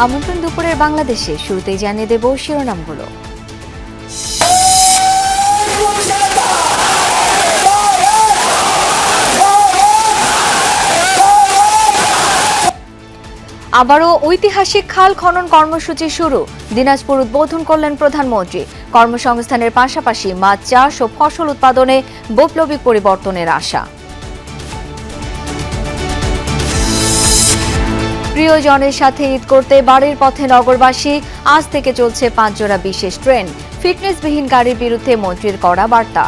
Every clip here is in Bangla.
আমন্ত্রণ দুপুরের বাংলাদেশে শুরুতেই জানিয়ে দেব শিরোনামগুলো। আবারও ঐতিহাসিক খাল খনন কর্মসূচি শুরু। দিনাজপুর উদ্বোধন করলেন প্রধানমন্ত্রী। কর্মসংস্থানের পাশাপাশি মাছ চাষ ও ফসল উৎপাদনে বৈপ্লবিক পরিবর্তনের আশা। প্রিয়জনের সাথে ঈদ করতে বাড়ির পথে নগরবাসী। আজ থেকে চলছে 5 জোড়া বিশেষ ট্রেন। ফিটনেসবিহীন গাড়ির বিরুদ্ধে মন্ত্রীর কড়া বার্তা।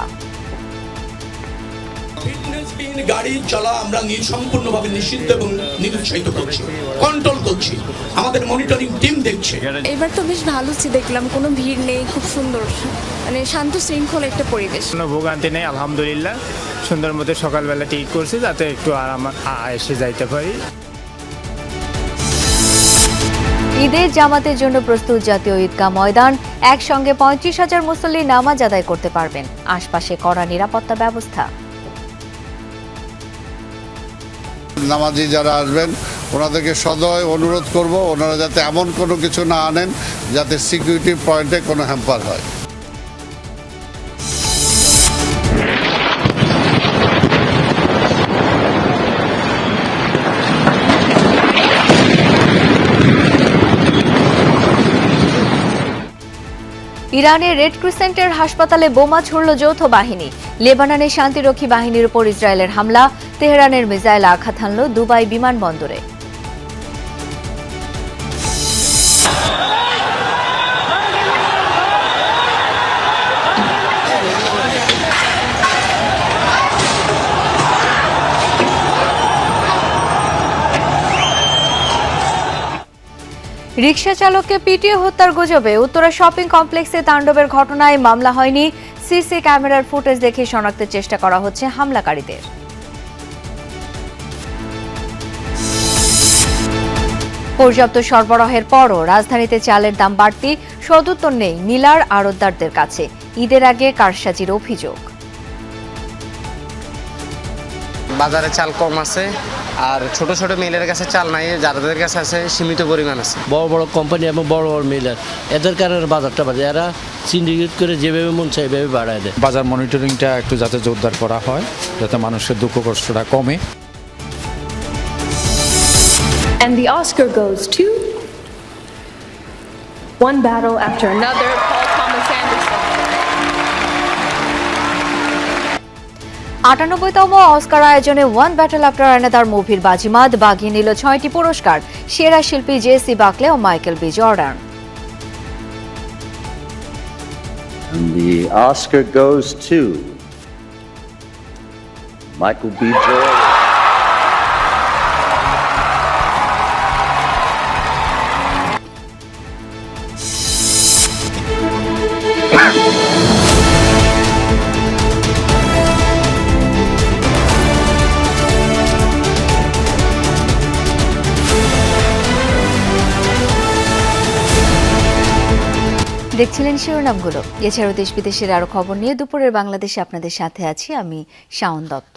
ফিটনেসবিহীন গাড়ি চলা আমরা সম্পূর্ণভাবে নিষিদ্ধ এবং নিরুৎসাহিত করছি, কন্ট্রোল করছি। আমাদের মনিটরিং টিম দেখছে। এবার তো বেশ ভালো দেখলাম, কোনো ভিড় নেই, খুব সুন্দর, মানে শান্ত শৃঙ্খল একটা পরিবেশ। কোনো ভোগান্তি নেই, আলহামদুলিল্লাহ। সুন্দর মতো সকালবেলা টিকিট করছি যাতে একটু আরাম এসে যাইতে পারি। ঈদের জামাতের জন্য প্রস্তুত জাতীয় ঈদগাহ ময়দান। একসঙ্গে 35,000 মুসল্লি নামাজ আদায় করতে পারবেন। আশপাশে কড়া নিরাপত্তা ব্যবস্থা। নামাজি যারা আসবেন ওনাদেরকে সদয় অনুরোধ করব ওনারা যাতে এমন কোনো কিছু না আনেন যাতে সিকিউরিটি পয়েন্টে কোনো হ্যাম্পার হয়। ইরানের রেড ক্রিসেন্টের হাসপাতালে বোমা ছুড়ল যৌথ বাহিনী। লেবাননের শান্তিরক্ষী বাহিনীর উপর ইসরায়েলের হামলা। তেহরানের মিসাইল আঘাত হানল দুবাই বিমানবন্দরে। রিকশা চালককে পিটিয়ে হত্যার গুজবে উত্তরা শপিং কমপ্লেক্সে তাণ্ডবের ঘটনায় মামলা হয়নি। সিসি ক্যামেরার ফুটেজ দেখে শনাক্তের চেষ্টা করা হচ্ছে হামলাকারীদের। পর্যাপ্ত সরবরাহের পরও রাজধানীতে চালের দাম বাড়তি। সদুত্তর নেই মিলার আড়তদারদের কাছে। ঈদের আগে কারসাজির অভিযোগ। বাজারে চাল কম আছে, আর ছোট ছোট মিলের কাছে চাল নাই, যাদের কাছে আছে সীমিত পরিমাণ আছে। বড় বড় কোম্পানি এবং বড় বড় মিলার এদের কারণে বাজারটা বাড়ে। এরা সিন্ডিকেট করে যেভাবে মন চায় এভাবে বাড়ায় দেয়। বাজার মনিটরিংটা একটু যাতে জোরদার করা হয়, যাতে মানুষের দুঃখ কষ্টটা কমে। And the Oscar goes to One Battle After Another, Paul Thomas Anderson. 98তম অস্কার আয়োজনে ওয়ান ব্যাটল আফটার অ্যানাদার মুভির বাজিমাত। বাগিয়ে নিল 6টি পুরস্কার। সেরা শিল্পী জেসি বাকলে ও Michael B Jordan. And the Oscar goes to Michael B. Jordan. দেখছিলেন শিরোনামগুলো। এছাড়াও দেশ বিদেশের আরো খবর নিয়ে দুপুরের বাংলাদেশে আপনাদের সাথে আছি আমি শাওন দত্ত।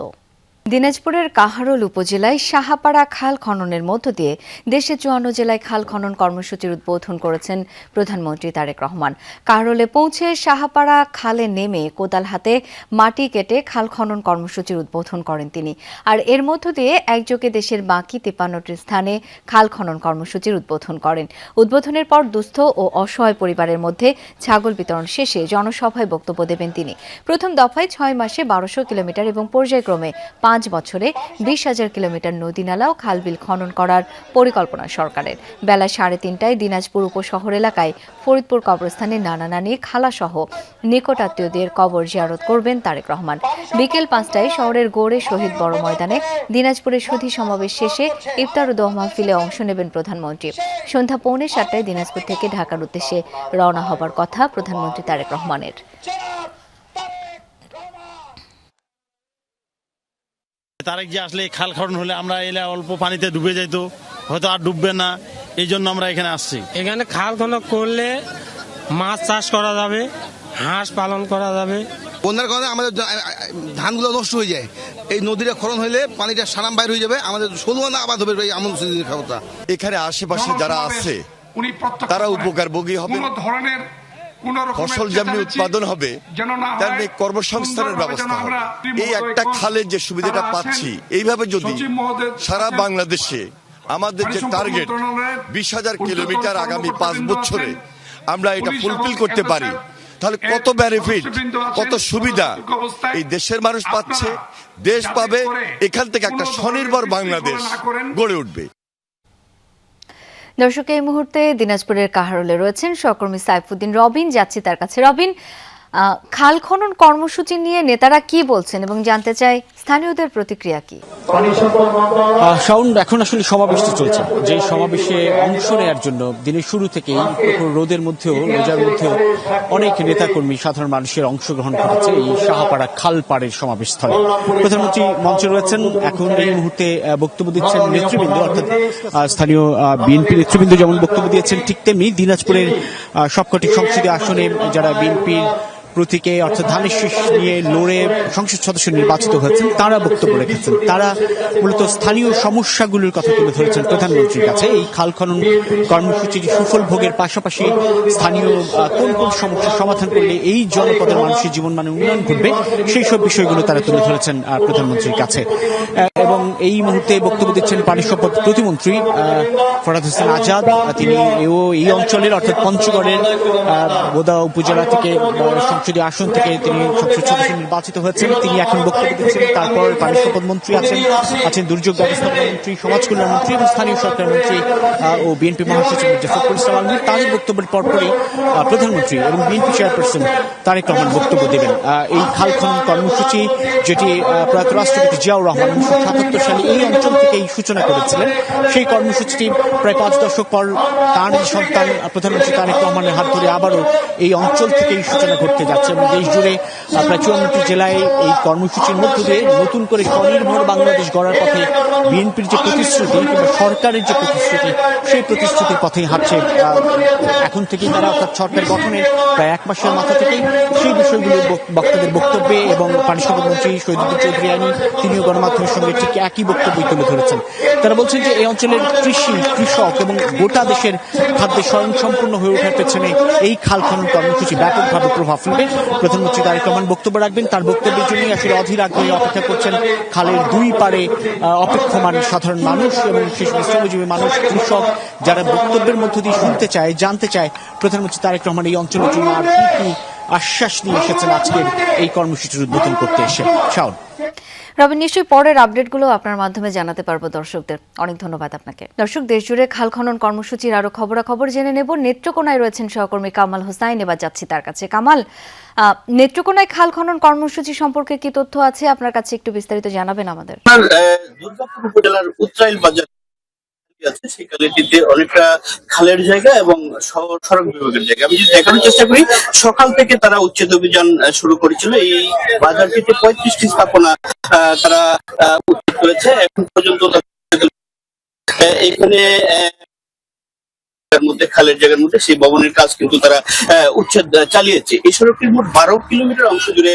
দিনাজপুরের কাহারোল উপজেলায় সাহাপাড়া খাল খননের মধ্য দিয়ে দেশের 54 জেলায় খাল খনন কর্মসূচির উদ্বোধন করেছেন প্রধানমন্ত্রী তারেক রহমান। কাহারোলে পৌঁছে সাহাপাড়া খালে নেমে কোদাল হাতে মাটি কেটে খাল খনন কর্মসূচির উদ্বোধন করেন তিনি। আর এর মধ্য দিয়ে একযোগে দেশের বাকি 53টি স্থানে খাল খনন কর্মসূচির উদ্বোধন করেন। উদ্বোধনের পর দুস্থ ও অসহায় পরিবারের মধ্যে ছাগল বিতরণ শেষে জনসভায় বক্তব্য দেবেন তিনি। প্রথম দফায় 6 মাসে 1200 কিলোমিটার এবং পর্যায়ক্রমে 5 বছরে 20,000 কিলোমিটার নদী নালা ও খালবিল খনন করার পরিকল্পনা সরকারের। বেলা 3:30টায় দিনাজপুর উপশহর এলাকায় ফরিদপুর কবরস্থানে নানা নানি খালাসহ নিকটাত্মীয়দের কবর জিয়ারত করবেন তারেক রহমান। বিকেল 5টায় শহরের গৌড়ে শহীদ বড় ময়দানে দিনাজপুরের সুধী সমাবেশ শেষে ইফতার ও দোয়া মাহফিলে অংশ নেবেন প্রধানমন্ত্রী। সন্ধ্যা 6:45টায় দিনাজপুর থেকে ঢাকার উদ্দেশ্যে রওনা হবার কথা প্রধানমন্ত্রী তারেক রহমানের। তারেক যে আসলে খাল খনন হলে আমরা এলে অল্প পানিতে ডুবে যাইতো, হয়তো আর ডুববে না, এই জন্য আমরা এখানে আসছি। এখানে খাল খনন করলে মাছ চাষ করা যাবে, হাঁস পালন করা যাবে। বন্যার কারণে আমাদের ধানগুলো নষ্ট হয়ে যায়। এই নদীটা খনন হলে পানিটা সারাম বাইর হয়ে যাবে, আমাদের ষোলো আনা আবাদ হবে। এমন খাবারটা এখানে আশেপাশে যারা আছে তারা উপকারভোগী হবে, ফসল যেমনি উৎপাদন হবে তেমনি কর্মসংস্থানের ব্যবস্থা হবে। এই একটা খালের যে সুবিধাটা পাচ্ছি, এইভাবে যদি সারা বাংলাদেশে আমাদের যে টার্গেট 20,000 কিলোমিটার আগামী 5 বছরে আমরা এটা ফুলফিল করতে পারি, তাহলে কত বেনিফিট, কত সুবিধা এই দেশের মানুষ পাচ্ছে, দেশ পাবে, এখান থেকে একটা স্বনির্ভর বাংলাদেশ গড়ে উঠবে। দর্শক, এই মুহূর্তে দিনাজপুরের কাহারোলে রয়েছেন সহকর্মী সাইফুদ্দিন রবিন। যাচ্ছি তার কাছে। রবিন, খাল খনন কর্মসূচি নিয়ে নেতারা কি বলছেন এবং জানতে চাই স্থানীয়দের প্রতিক্রিয়া কি? শাওন, এখন আসলে সমাবেশটি চলছে, যে সমাবেশে অংশ নেওয়ার জন্য দিনের শুরু থেকেই রোদের মধ্যেও রোজার মধ্যেও অনেক নেতাকর্মী সাধারণ মানুষের অংশগ্রহণ করেছে এই শাহপাড়া খাল পাড়ের সমাবেশস্থলে। প্রধানমন্ত্রী মঞ্চে রয়েছেন, এখন এই মুহূর্তে বক্তব্য দিচ্ছেন নেতৃবৃন্দ, অর্থাৎ স্থানীয় বিএনপি নেতৃবৃন্দ যেমন বক্তব্য দিয়েছেন, ঠিক তেমনি দিনাজপুরের সবকটি সংসদীয় আসনে যারা বিএনপির প্রতীকে অর্থাৎ ধানের শীষ নিয়ে লড়ে সংসদ সদস্য নির্বাচিত হয়েছেন তারা বক্তব্য রেখেছেন। তারা মূলত স্থানীয় সমস্যাগুলোর কথা তুলে ধরেছেন প্রধানমন্ত্রীর কাছে। এই খাল খনন কর্মসূচির সুফল ভোগের পাশাপাশি স্থানীয় কোন কোন সমস্যার সমাধান করলে এই জনপদের মানুষের জীবনমানের উন্নয়ন ঘটবে, সেই সব বিষয়গুলো তারা তুলে ধরেছেন প্রধানমন্ত্রীর কাছে। এবং এই মুহূর্তে বক্তব্য দিচ্ছেন পানি সম্পদ প্রতিমন্ত্রী ফরহাদ হোসেন আজাদ। তিনি এই অঞ্চলের অর্থাৎ পঞ্চগড়ের বোদা উপজেলা থেকে সংসদীয় আসন থেকে তিনি সংসদ সদস্য নির্বাচিত হয়েছেন। তিনি এখন বক্তব্য দিচ্ছেন। তারপর পানি সম্পদ মন্ত্রী আছেন দুর্যোগ ব্যবস্থাপনা মন্ত্রী, সমাজ কল্যাণ মন্ত্রী এবং স্থানীয় সরকার মন্ত্রী ও বিএনপি মহাসচিব জাফর ইসলাম আলমগীর। তাদের বক্তব্যের পরপরই প্রধানমন্ত্রী এবং বিএনপি চেয়ারপারসন তারেক রহমান বক্তব্য দেবেন। এই খাল খনন কর্মসূচি, যেটি প্রয়াত রাষ্ট্রপতি জিয়াউর রহমান 1977 সালে এই অঞ্চল থেকেই সূচনা করেছিলেন, সেই কর্মসূচিটি প্রায় 5 দশক পর তার সন্তান প্রধানমন্ত্রী তারেক রহমানের হাত ধরে আবারও এই অঞ্চল থেকেই সূচনা করতে যাচ্ছে এবং দেশ জুড়ে প্রায় 54টি জেলায় এই কর্মসূচির মধ্য দিয়ে নতুন করে স্বনির্ভর বাংলাদেশ গড়ার পথে বিএনপির যে প্রতিশ্রুতি কিংবা সরকারের যে প্রতিশ্রুতি, সেই প্রতিশ্রুতির পথেই হাঁটছে। এখন থেকেই তারা অর্থাৎ সরকার গঠনের প্রায় 1 মাসের মাথা থেকেই সেই বিষয়গুলো বক্তাদের বক্তব্যে এবং পানি সম্পদ মন্ত্রী শহীদুদ্দিন চৌধুরী আইনি তিনিও গণমাধ্যমের সঙ্গে ঠিক একই বক্তব্যই তুলে ধরেছেন। তারা বলছেন যে এই অঞ্চলের কৃষক এবং গোটা দেশের খাদ্যে স্বয়ংসম্পূর্ণ হয়ে ওঠার পেছনে এই খাল খনন কর্মসূচি ব্যাপকভাবে প্রভাব ফেলবে। প্রধানমন্ত্রী তারেক রহমান বক্তব্য রাখবেন, তার বক্তব্যের জন্যই আসলে অধীর আগ্রহে অপেক্ষা করছেন খালের দুই পারে অপেক্ষমান সাধারণ মানুষ এবং সেই শ্রমজীবী মানুষ, কৃষক, যারা বক্তব্যের মধ্য দিয়ে শুনতে চায়, জানতে চায় প্রধানমন্ত্রী তারেক রহমান এই অঞ্চলের জন্য আর কি কি আশ্বাস নিয়ে এসেছেন আজকের এই কর্মসূচির উদ্বোধন করতে এসে। শাওন, রবিন, নিশ্চয়ই পরের আপডেটগুলো আপনার মাধ্যমে জানাতে পারবো দর্শকদের। অনেক ধন্যবাদ আপনাকে। দর্শক, দেশ জুড়ে খাল খনন কর্মসূচির আরো খবরাখবর জেনে নেব। নেত্রকোনায় রয়েছেন সহকর্মী কামাল হোসাইন, এবার যাচ্ছি তার কাছে। কামাল, নেত্রকোনায় খাল খনন কর্মসূচি সম্পর্কে কি তথ্য আছে আপনার কাছে, একটু বিস্তারিত জানাবেন আমাদের। দুর্গাপুর উপজেলার উত্তরাইল বাজার আছে, সেই খালটিতে অনেকটা খালের জায়গা এবং সড়ক বিভাগের জায়গা। আমি যদি দেখানোর চেষ্টা করি, সকাল থেকে তারা উচ্ছেদ অভিযান শুরু করেছিল। এই বাজারটিতে 35টি স্থাপনা তারা উচ্ছেদ করেছে। এখন পর্যন্ত এখানে মধ্যে খালের জায়গার মধ্যে সেই ভবনের কাজ কিন্তু তারা উচ্ছেদ চালিয়েছে। এই সড়কটির মোট 12 কিলোমিটার অংশ জুড়ে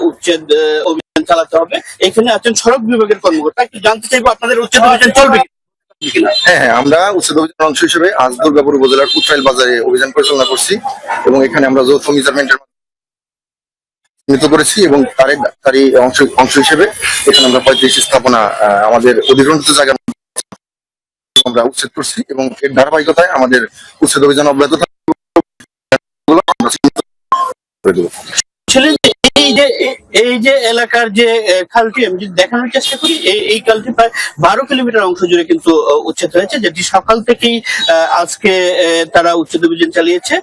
উচ্ছেদ অভিযান চালাতে হবে। এখানে আছেন সড়ক বিভাগের কর্মকর্তা। একটু জানতে চাইবো আপনাদের উচ্ছেদ অভিযান চলবে কিনা? হ্যাঁ, আমরা উচ্ছেদ অভিযান অংশ হিসেবে আজ দুর্গাপুর উপজেলার উত্তরাইল বাজারে অভিযান পরিচালনা করছি এবং এখানে আমরা যৌথ মেজারমেন্টের চিহ্নিত করেছি এবং তারই অংশ হিসেবে এখানে আমরা 35 স্থাপনা আমাদের অধিগ্রহণিত জায়গা আমরা উচ্ছেদ করছি এবং এর ধারাবাহিকতায় আমাদের উচ্ছেদ অভিযান অব্যাহত থাকবে। এই যে এলাকার যে খালটি আমি যদি দেখানোর চেষ্টা করি, এই খালটি প্রায় 12 কিলোমিটার অংশ জুড়ে কিন্তু উচ্ছেদ হয়েছে, যেটি সকাল থেকেই আজকে তারা উচ্ছেদ অভিযান চালিয়েছে।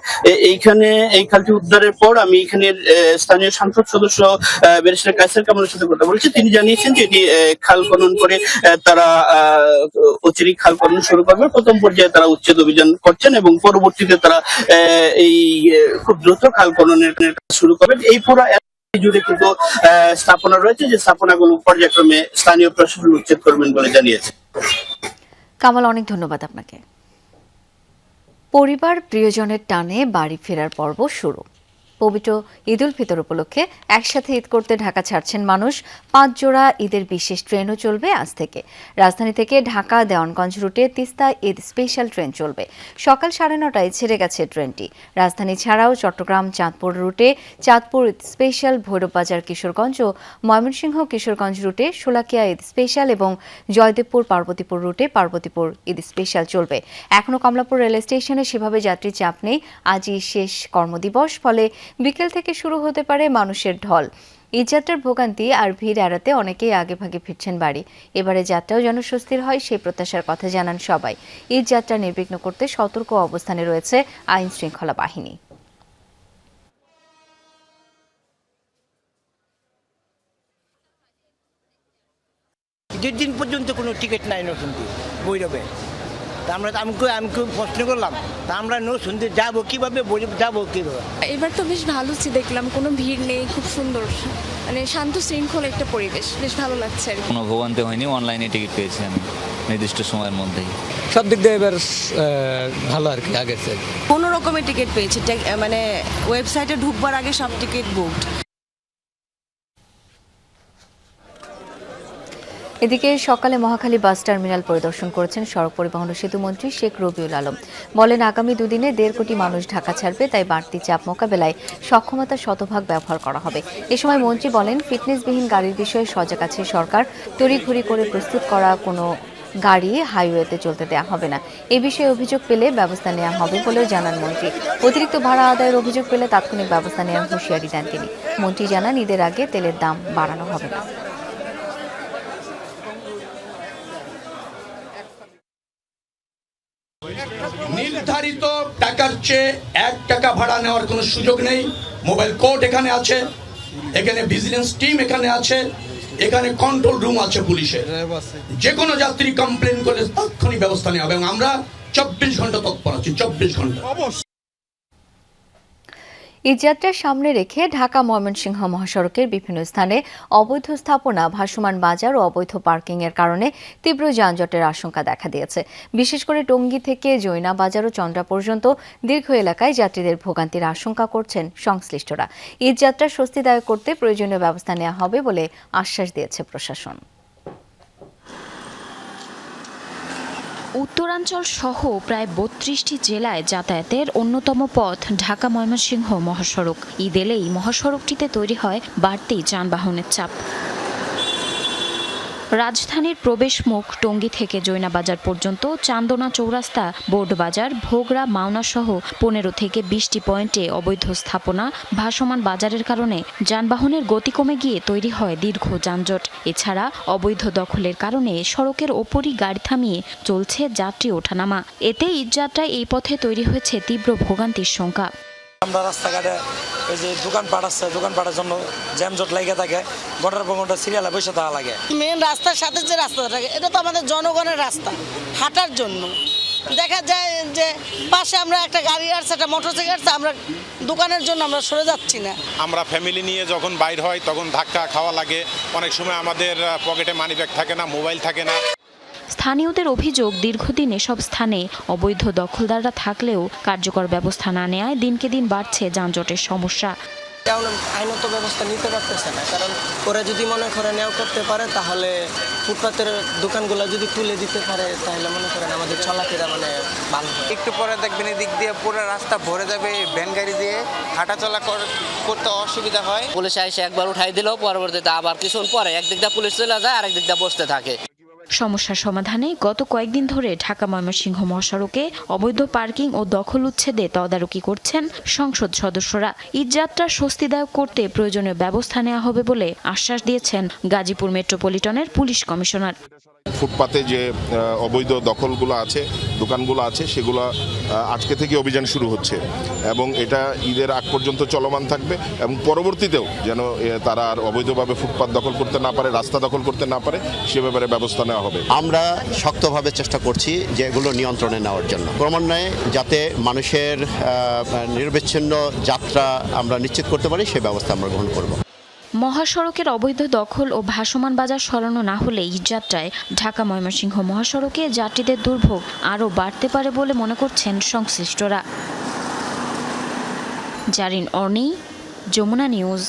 এইখানে এই খালটি উদ্ধারের পর আমি এখানের স্থানীয় সংসদ সদস্য ব্যারিস্টার কায়েসার কামালের সাথে কথা বলেছি। তিনি জানিয়েছেন যে এটি খাল খনন করে তারা অচিরেই খাল খনন শুরু করবে। প্রথম পর্যায়ে তারা উচ্ছেদ অভিযান করছেন এবং পরবর্তীতে তারা এই খুব দ্রুত খাল খননের কাজ শুরু করবেন। এই পুরো জুড়ে কিন্তু স্থাপনা রয়েছে, যে স্থাপনাগুলো পর্যায়ক্রমে স্থানীয় প্রশাসন উচ্ছেদ করবেন বলে জানিয়েছে। কামাল, অনেক ধন্যবাদ আপনাকে। পরিবার প্রিয়জনের টানে বাড়ি ফেরার পর্ব শুরু। পবিত্র ঈদ উল ফিতর উপলক্ষে একসাথে ঈদ করতে ঢাকা ছাড়ছেন মানুষ। 5 জোড়া ঈদের বিশেষ ট্রেনও চলবে আজ থেকে। রাজধানী থেকে ঢাকা দেওয়ানগঞ্জ রুটে তিস্তা ঈদ স্পেশাল ট্রেন চলবে। সকাল 9:30টায় ছেড়ে গেছে ট্রেনটি। রাজধানী ছাড়াও চট্টগ্রাম চাঁদপুর রুটে চাঁদপুর ঈদ স্পেশাল, ভৈরববাজার কিশোরগঞ্জ ও ময়মনসিংহ কিশোরগঞ্জ রুটে শোলাকিয়া ঈদ স্পেশাল এবং জয়দেবপুর পার্বতীপুর রুটে পার্বতীপুর ঈদ স্পেশাল চলবে। এখনও কমলাপুর রেল স্টেশনে সেভাবে যাত্রী চাপ নেই। আজই শেষ কর্মদিবস, ফলে বিকেল থেকে শুরু হতে পারে মানুষের ঢল। ঈদযাত্রার ভোগান্তি আর ভিড় এড়াতে অনেকেই আগেভাগে ফিরছেন বাড়ি। এবারে যাত্রাও যেন স্বস্তির হয় সেই প্রত্যাশার কথা জানান সবাই। ঈদযাত্রা নির্বিঘ্ন করতে সতর্ক অবস্থানে রয়েছে আইন শৃঙ্খলা বাহিনী। ঈদের দিন পর্যন্ত কোনো টিকিট নাই নতুন বৈরবে। আমি খুব প্রশ্ন করলাম, তা আমরা নতুন যাবো কিভাবে, যাবো কিভাবে? এবার তো বেশ ভালো দেখলাম, কোনো ভিড় নেই, খুব সুন্দর, মানে শান্ত শৃঙ্খল একটা পরিবেশ, বেশ ভালো লাগছে। কোনো ভোগান্তি হয়নি, অনলাইনে টিকিট পেয়েছি আমি নির্দিষ্ট সময়ের মধ্যেই। সব দিক দিয়ে এবার ভালো আর কি, আগের থেকে কোনো রকমের টিকিট পেয়েছি, মানে ওয়েবসাইটে ঢুকবার আগে সব টিকিট বুকড। এদিকে সকালে মহাখালী বাস টার্মিনাল পরিদর্শন করেছেন সড়ক পরিবহন ও সেতু মন্ত্রী শেখ রবিউল আলম। বলেন, আগামী দুদিনে 1.5 কোটি মানুষ ঢাকা ছাড়বে, তাই বাড়তি চাপ মোকাবেলায় সক্ষমতা শতভাগ ব্যবহার করা হবে। এ সময় মন্ত্রী বলেন, ফিটনেসবিহীন গাড়ির বিষয়ে সজাগ আছে সরকার। তড়িঘড়ি করে প্রস্তুত করা কোনো গাড়ি হাইওয়েতে চলতে দেওয়া হবে না। এ বিষয়ে অভিযোগ পেলে ব্যবস্থা নেওয়া হবে বলেও জানান মন্ত্রী। অতিরিক্ত ভাড়া আদায়ের অভিযোগ পেলে তাৎক্ষণিক ব্যবস্থা নেওয়ার হুঁশিয়ারি দেন তিনি। মন্ত্রী জানান, ঈদের আগে তেলের দাম বাড়ানো হবে না। নির্ধারিত টাকার চেয়ে 1 টাকা ভাড়া নেওয়ার কোনো সুযোগ নেই। মোবাইল কোর্ট এখানে আছে, এখানে ভিজিলেন্স টিম এখানে আছে, এখানে কন্ট্রোল রুম আছে পুলিশের। যে কোনো যাত্রী কমপ্লেন করলে তাৎক্ষণিক ব্যবস্থা নেওয়া হবে এবং আমরা 24 ঘন্টা তৎপর আছি, 24 ঘন্টা। ঈদযাত্রার সামনে রেখে ঢাকা ময়মনসিংহ মহাসড়কের বিভিন্ন স্থানে অবৈধ স্থাপনা, ভাসমান বাজার ও অবৈধ পার্কিং এর কারণে তীব্র যানজটের আশঙ্কা দেখা দিয়েছে। বিশেষ করে টঙ্গী থেকে জৈনা বাজার ও চন্দ্রা পর্যন্ত দীর্ঘ এলাকায় যাত্রীদের ভোগান্তির আশঙ্কা করছেন সংশ্লিষ্টরা। ঈদযাত্রা স্বস্তিদায়ক করতে প্রয়োজনীয় ব্যবস্থা নেওয়া হবে বলে আশ্বাস দিয়েছে প্রশাসন। উত্তরাঞ্চল সহ প্রায় 32টি জেলায় যাতায়াতের অন্যতম পথ ঢাকা ময়মনসিংহ মহাসড়ক। ঈদ এলেই মহাসড়কটিতে তৈরি হয় বাড়তি যানবাহনের চাপ। রাজধানীর প্রবেশ মুখ টঙ্গী থেকে জৈনা বাজার পর্যন্ত চান্দনা চৌরাস্তা, বোর্ড বাজার, ভোগড়া, মাওনা সহ 15 থেকে 20টি পয়েন্টে অবৈধ স্থাপনা, ভাসমান বাজারের কারণে যানবাহনের গতি কমে গিয়ে তৈরি হয় দীর্ঘ যানজট। এছাড়া অবৈধ দখলের কারণে সড়কের ওপরই গাড়ি থামিয়ে চলছে যাত্রী ওঠানামা। এতে ঈদযাত্রায় এই পথে তৈরি হয়েছে তীব্র ভোগান্তির শঙ্কা। আমরা রাস্তাঘাটে এই যে দোকানপাট আছে, দোকানপাটের জন্য জ্যামজট লেগে থাকে, ঘন্টার পর ঘন্টা সিরিয়ালে বসে থাকা লাগে। মেন রাস্তার সাথে যে রাস্তাটা থাকে, এটা তো আমাদের জনগণের রাস্তা, হাঁটার জন্য। দেখা যায় যে পাশে আমরা একটা গাড়ি আসছে, একটা মোটরসাইকেল আসছে, আমরা দোকানের জন্য আমরা সরে যাচ্ছি না। আমরা ফ্যামিলি নিয়ে যখন বাইর হয় তখন ধাক্কা খাওয়া লাগে। অনেক সময় আমাদের পকেটে মানিব্যাগ থাকে না, মোবাইল থাকে না। স্থানীয়দের অভিযোগ, দীর্ঘদিন এসব স্থানে অবৈধ দখলদাররা থাকলেও কার্যকর ব্যবস্থা না নেওয়ায় দিনকে দিন বাড়ছে যানজটের সমস্যা। আইনত ব্যবস্থা নিতে পারতেছে না, কারণ ওরা যদি মনে করে নেওয়া করতে পারে, তাহলে ফুটপাতের দোকানগুলো যদি তুলে দিতে পারে, তাহলে মনে করেন আমাদের চলাফেরা মানে ভালো হয়। একটু পরে দেখবেন এদিক দিয়ে পুরো রাস্তা ভরে যাবে ভ্যান গাড়ি দিয়ে, হাঁটাচলা করতে অসুবিধা হয়। পুলিশ এসে একবার উঠাই দিল, পরবর্তীতে আবার কিছুক্ষণ পরে একদিক দিয়ে পুলিশ চলে যায়, আরেক দিক দিয়ে বসতে থাকে। সমস্যার সমাধানে গত কয়েকদিন ধরে ঢাকা ময়মনসিংহ মহাসড়কে অবৈধ পার্কিং ও দখল উচ্ছেদে তদারকি করছেন সংসদ সদস্যরা। ঈদযাত্রা স্বস্তিদায়ক করতে প্রয়োজনীয় ব্যবস্থা নেওয়া হবে বলে আশ্বাস দিয়েছেন গাজীপুর মেট্রোপলিটনের পুলিশ কমিশনার। ফুটপাতে যে অবৈধ দখলগুলো আছে, দোকানগুলো আছে, সেগুলো আজকে থেকে অভিযান শুরু হচ্ছে এবং এটা ঈদের আগ পর্যন্ত চলমান থাকবে এবং পরবর্তীতেও যেন তারা আর অবৈধভাবে ফুটপাত দখল করতে না পারে, রাস্তা দখল করতে না পারে, সে ব্যাপারে ব্যবস্থা নেওয়া হবে। আমরা শক্তভাবে চেষ্টা করছি যে এগুলো নিয়ন্ত্রণে নেওয়ার জন্য, ক্রমান্বয়ে যাতে মানুষের নিরবিচ্ছিন্ন যাত্রা আমরা নিশ্চিত করতে পারি, সে ব্যবস্থা আমরা গ্রহণ করব। মহাসড়কের অবৈধ দখল ও ভাসমান বাজার সরানো না হলে ঈদযাত্রায় ঢাকা ময়মনসিংহ মহাসড়কে যাত্রীদের দুর্ভোগ আরও বাড়তে পারে বলে মনে করছেন সংশ্লিষ্টরা। জারিন অর্নি, যমুনা নিউজ।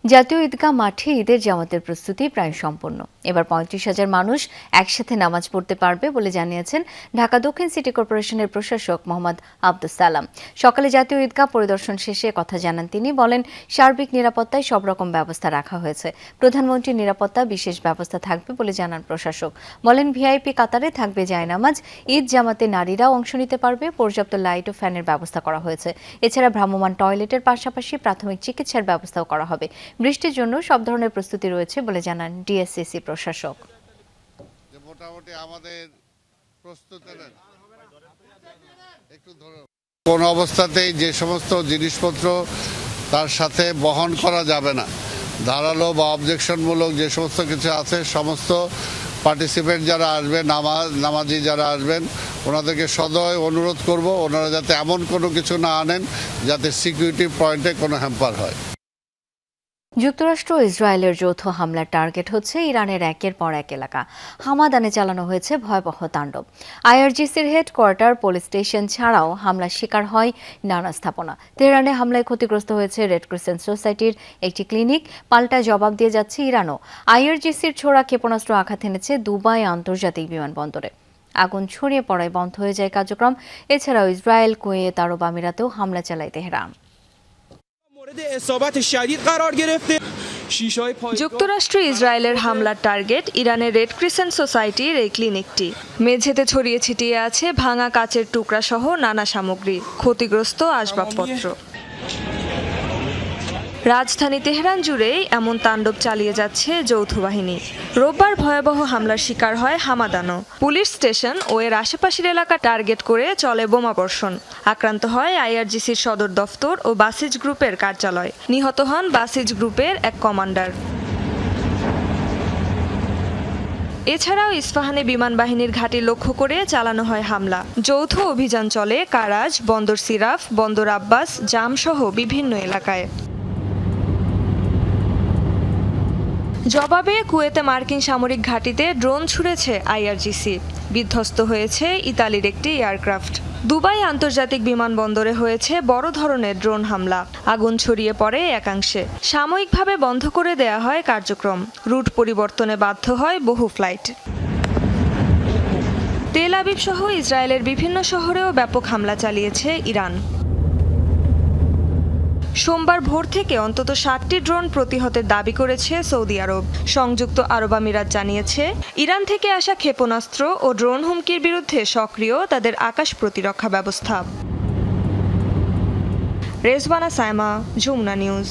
জাতীয় ঈদগাহ মাঠে ঈদের জামাতের প্রস্তুতি প্রায় সম্পন্ন। এবার ৩৫,০০০ মানুষ একসাথে নামাজ পড়তে পারবে বলে জানিয়েছেন ঢাকা দক্ষিণ সিটি কর্পোরেশনের প্রশাসক মোহাম্মদ আব্দুস সালাম। সকালে জাতীয় ঈদগাহ পরিদর্শন শেষে কথা জানান তিনি। বলেন, সার্বিক নিরাপত্তায় সব রকম ব্যবস্থা রাখা হয়েছে। প্রধানমন্ত্রীর নিরাপত্তা বিশেষ ব্যবস্থা থাকবে বলে জানান প্রশাসক। বলেন, ভিআইপি কাতারে থাকবে জায়নামাজ। ঈদ জামাতে নারীরাও অংশ নিতে পারবে। পর্যাপ্ত লাইট ও ফ্যানের ব্যবস্থা করা হয়েছে। এছাড়া ভ্রাম্যমাণ টয়লেটের পাশাপাশি প্রাথমিক চিকিৎসার ব্যবস্থাও করা হবে। বৃষ্টির জন্য সব ধরনের প্রস্তুতি রয়েছে বলে জানান ডিএসসিসি প্রশাসক। মোটামুটি আমাদের কোন অবস্থাতেই যে সমস্ত জিনিসপত্র তার সাথে বহন করা যাবে না, ধারালো বা অবজেকশনমূলক যে সমস্ত কিছু আছে, সমস্ত পার্টিসিপেন্ট যারা আসবেন, নামাজি যারা আসবেন, ওনাদেরকে সদয় অনুরোধ করব ওনারা যাতে এমন কোনো কিছু না আনেন যাতে সিকিউরিটি পয়েন্টে কোনো হ্যাম্পার হয়। যুক্তরাষ্ট্র ও ইসরায়েলের যৌথ হামলার টার্গেট হচ্ছে ইরানের একের পর এক এলাকা। হামাদানে চালানো হয়েছে ভয়াবহ তাণ্ডব। আইআরজিসির হেডকোয়ার্টার, পুলিশ স্টেশন ছাড়াও হামলার শিকার হয় নানা স্থাপনা। তেহরানে হামলায় ক্ষতিগ্রস্ত হয়েছে রেড ক্রিসেন্ট সোসাইটির একটি ক্লিনিক। পাল্টা জবাব দিয়ে যাচ্ছে ইরানও। আইআরজিসির ছোড়া ক্ষেপণাস্ত্র আঘাত এনেছে দুবাই আন্তর্জাতিক বিমানবন্দরে। আগুন ছড়িয়ে পড়ায় বন্ধ হয়ে যায় কার্যক্রম। এছাড়াও ইসরায়েল, কুয়েত, আরব আমিরাতেও হামলা চালায় তেহরান। যুক্তরাষ্ট্র ইসরায়েলের হামলার টার্গেট ইরানের রেড ক্রিসেন্ট সোসাইটির এই ক্লিনিকটি। মেঝেতে ছড়িয়ে ছিটিয়ে আছে ভাঙা কাচের টুকরা সহ নানা সামগ্রী, ক্ষতিগ্রস্ত আসবাবপত্র। রাজধানী তেহরান জুড়েই এমন তাণ্ডব চালিয়ে যাচ্ছে যৌথ বাহিনী। রোববার ভয়াবহ হামলার শিকার হয় হামাদানো। পুলিশ স্টেশন ও এর আশেপাশের এলাকা টার্গেট করে চলে বোমাবর্ষণ। আক্রান্ত হয় আইআরজিসির সদর দফতর ও বাসিজ গ্রুপের কার্যালয়। নিহত হন বাসিজ গ্রুপের এক কমান্ডার। এছাড়াও ইস্পাহানে বিমান বাহিনীর ঘাঁটি লক্ষ্য করে চালানো হয় হামলা। যৌথ অভিযান চলে কারাজ, বন্দর সিরাফ, বন্দর আব্বাস, জাম সহ বিভিন্ন এলাকায়। জবাবে কুয়েতে মার্কিন সামরিক ঘাঁটিতে ড্রোন ছুড়েছে আইআরজিসি। বিধ্বস্ত হয়েছে ইতালির একটি এয়ারক্রাফট। দুবাই আন্তর্জাতিক বিমানবন্দরে হয়েছে বড় ধরনের ড্রোন হামলা। আগুন ছড়িয়ে পড়ে একাংশে। সাময়িকভাবে বন্ধ করে দেয়া হয় কার্যক্রম। রুট পরিবর্তনে বাধ্য হয় বহু ফ্লাইট। তেল আবিব সহ ইসরায়েলের বিভিন্ন শহরেও ব্যাপক হামলা চালিয়েছে ইরান। সোমবার ভোর থেকে অন্তত 60টি ড্রোন প্রতিহতের দাবি করেছে সৌদি আরব। সংযুক্ত আরব আমিরাত জানিয়েছে, ইরান থেকে আসা ক্ষেপণাস্ত্র ও ড্রোন হুমকির বিরুদ্ধে সক্রিয় তাদের আকাশ প্রতিরক্ষা ব্যবস্থা। রেজওয়ানা সাইমা, যমুনা নিউজ।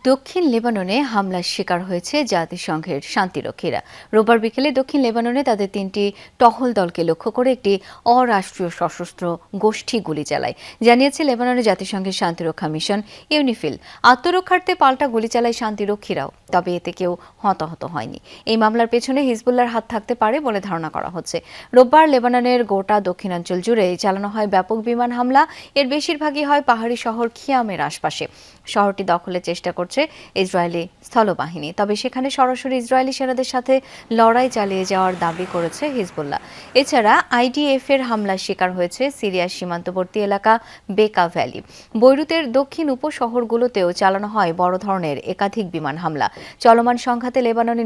দক্ষিণ লেবাননে হামলার শিকার হয়েছে জাতিসংঘের শান্তিরক্ষীরা। রোববার বিকেলে দক্ষিণ লেবাননে তাদের 3টি টহল দলকে লক্ষ্য করে একটি অরাষ্ট্রীয় সশস্ত্র গোষ্ঠী গুলি চালায়। জানিয়েছে লেবাননের জাতিসংঘের শান্তিরক্ষা মিশন ইউনিফিল। আত্মরক্ষার্থে পাল্টা গুলি চালায় শান্তিরক্ষীরাও, তবে এতে কেউ হতাহত হয়নি। এই মামলার পেছনে হিজবুল্লাহর হাত থাকতে পারে বলে ধারণা করা হচ্ছে। রোববার লেবাননের গোটা দক্ষিণাঞ্চল জুড়ে চালানো হয় ব্যাপক বিমান হামলা। এর বেশিরভাগই হয় পাহাড়ি শহর খিয়ামের আশপাশে। শহরটি দখলের চেষ্টা করছে ইসরায়েলি স্থলবাহিনী, তবে সেখানে সরাসরি ইসরায়েলি সেনাদের সাথে লড়াই চালিয়ে যাওয়ার দাবি করেছে হিজবুল্লাহ। এছাড়া আইডিএফ এর হামলার শিকার হয়েছে সিরিয়ার সীমান্তবর্তী এলাকা বেকা ভ্যালি। বৈরুতের দক্ষিণ উপশহরগুলোতেও চালানো হয় বড় ধরনের একাধিক বিমান হামলা। চলমান সংঘাতে লেবাননে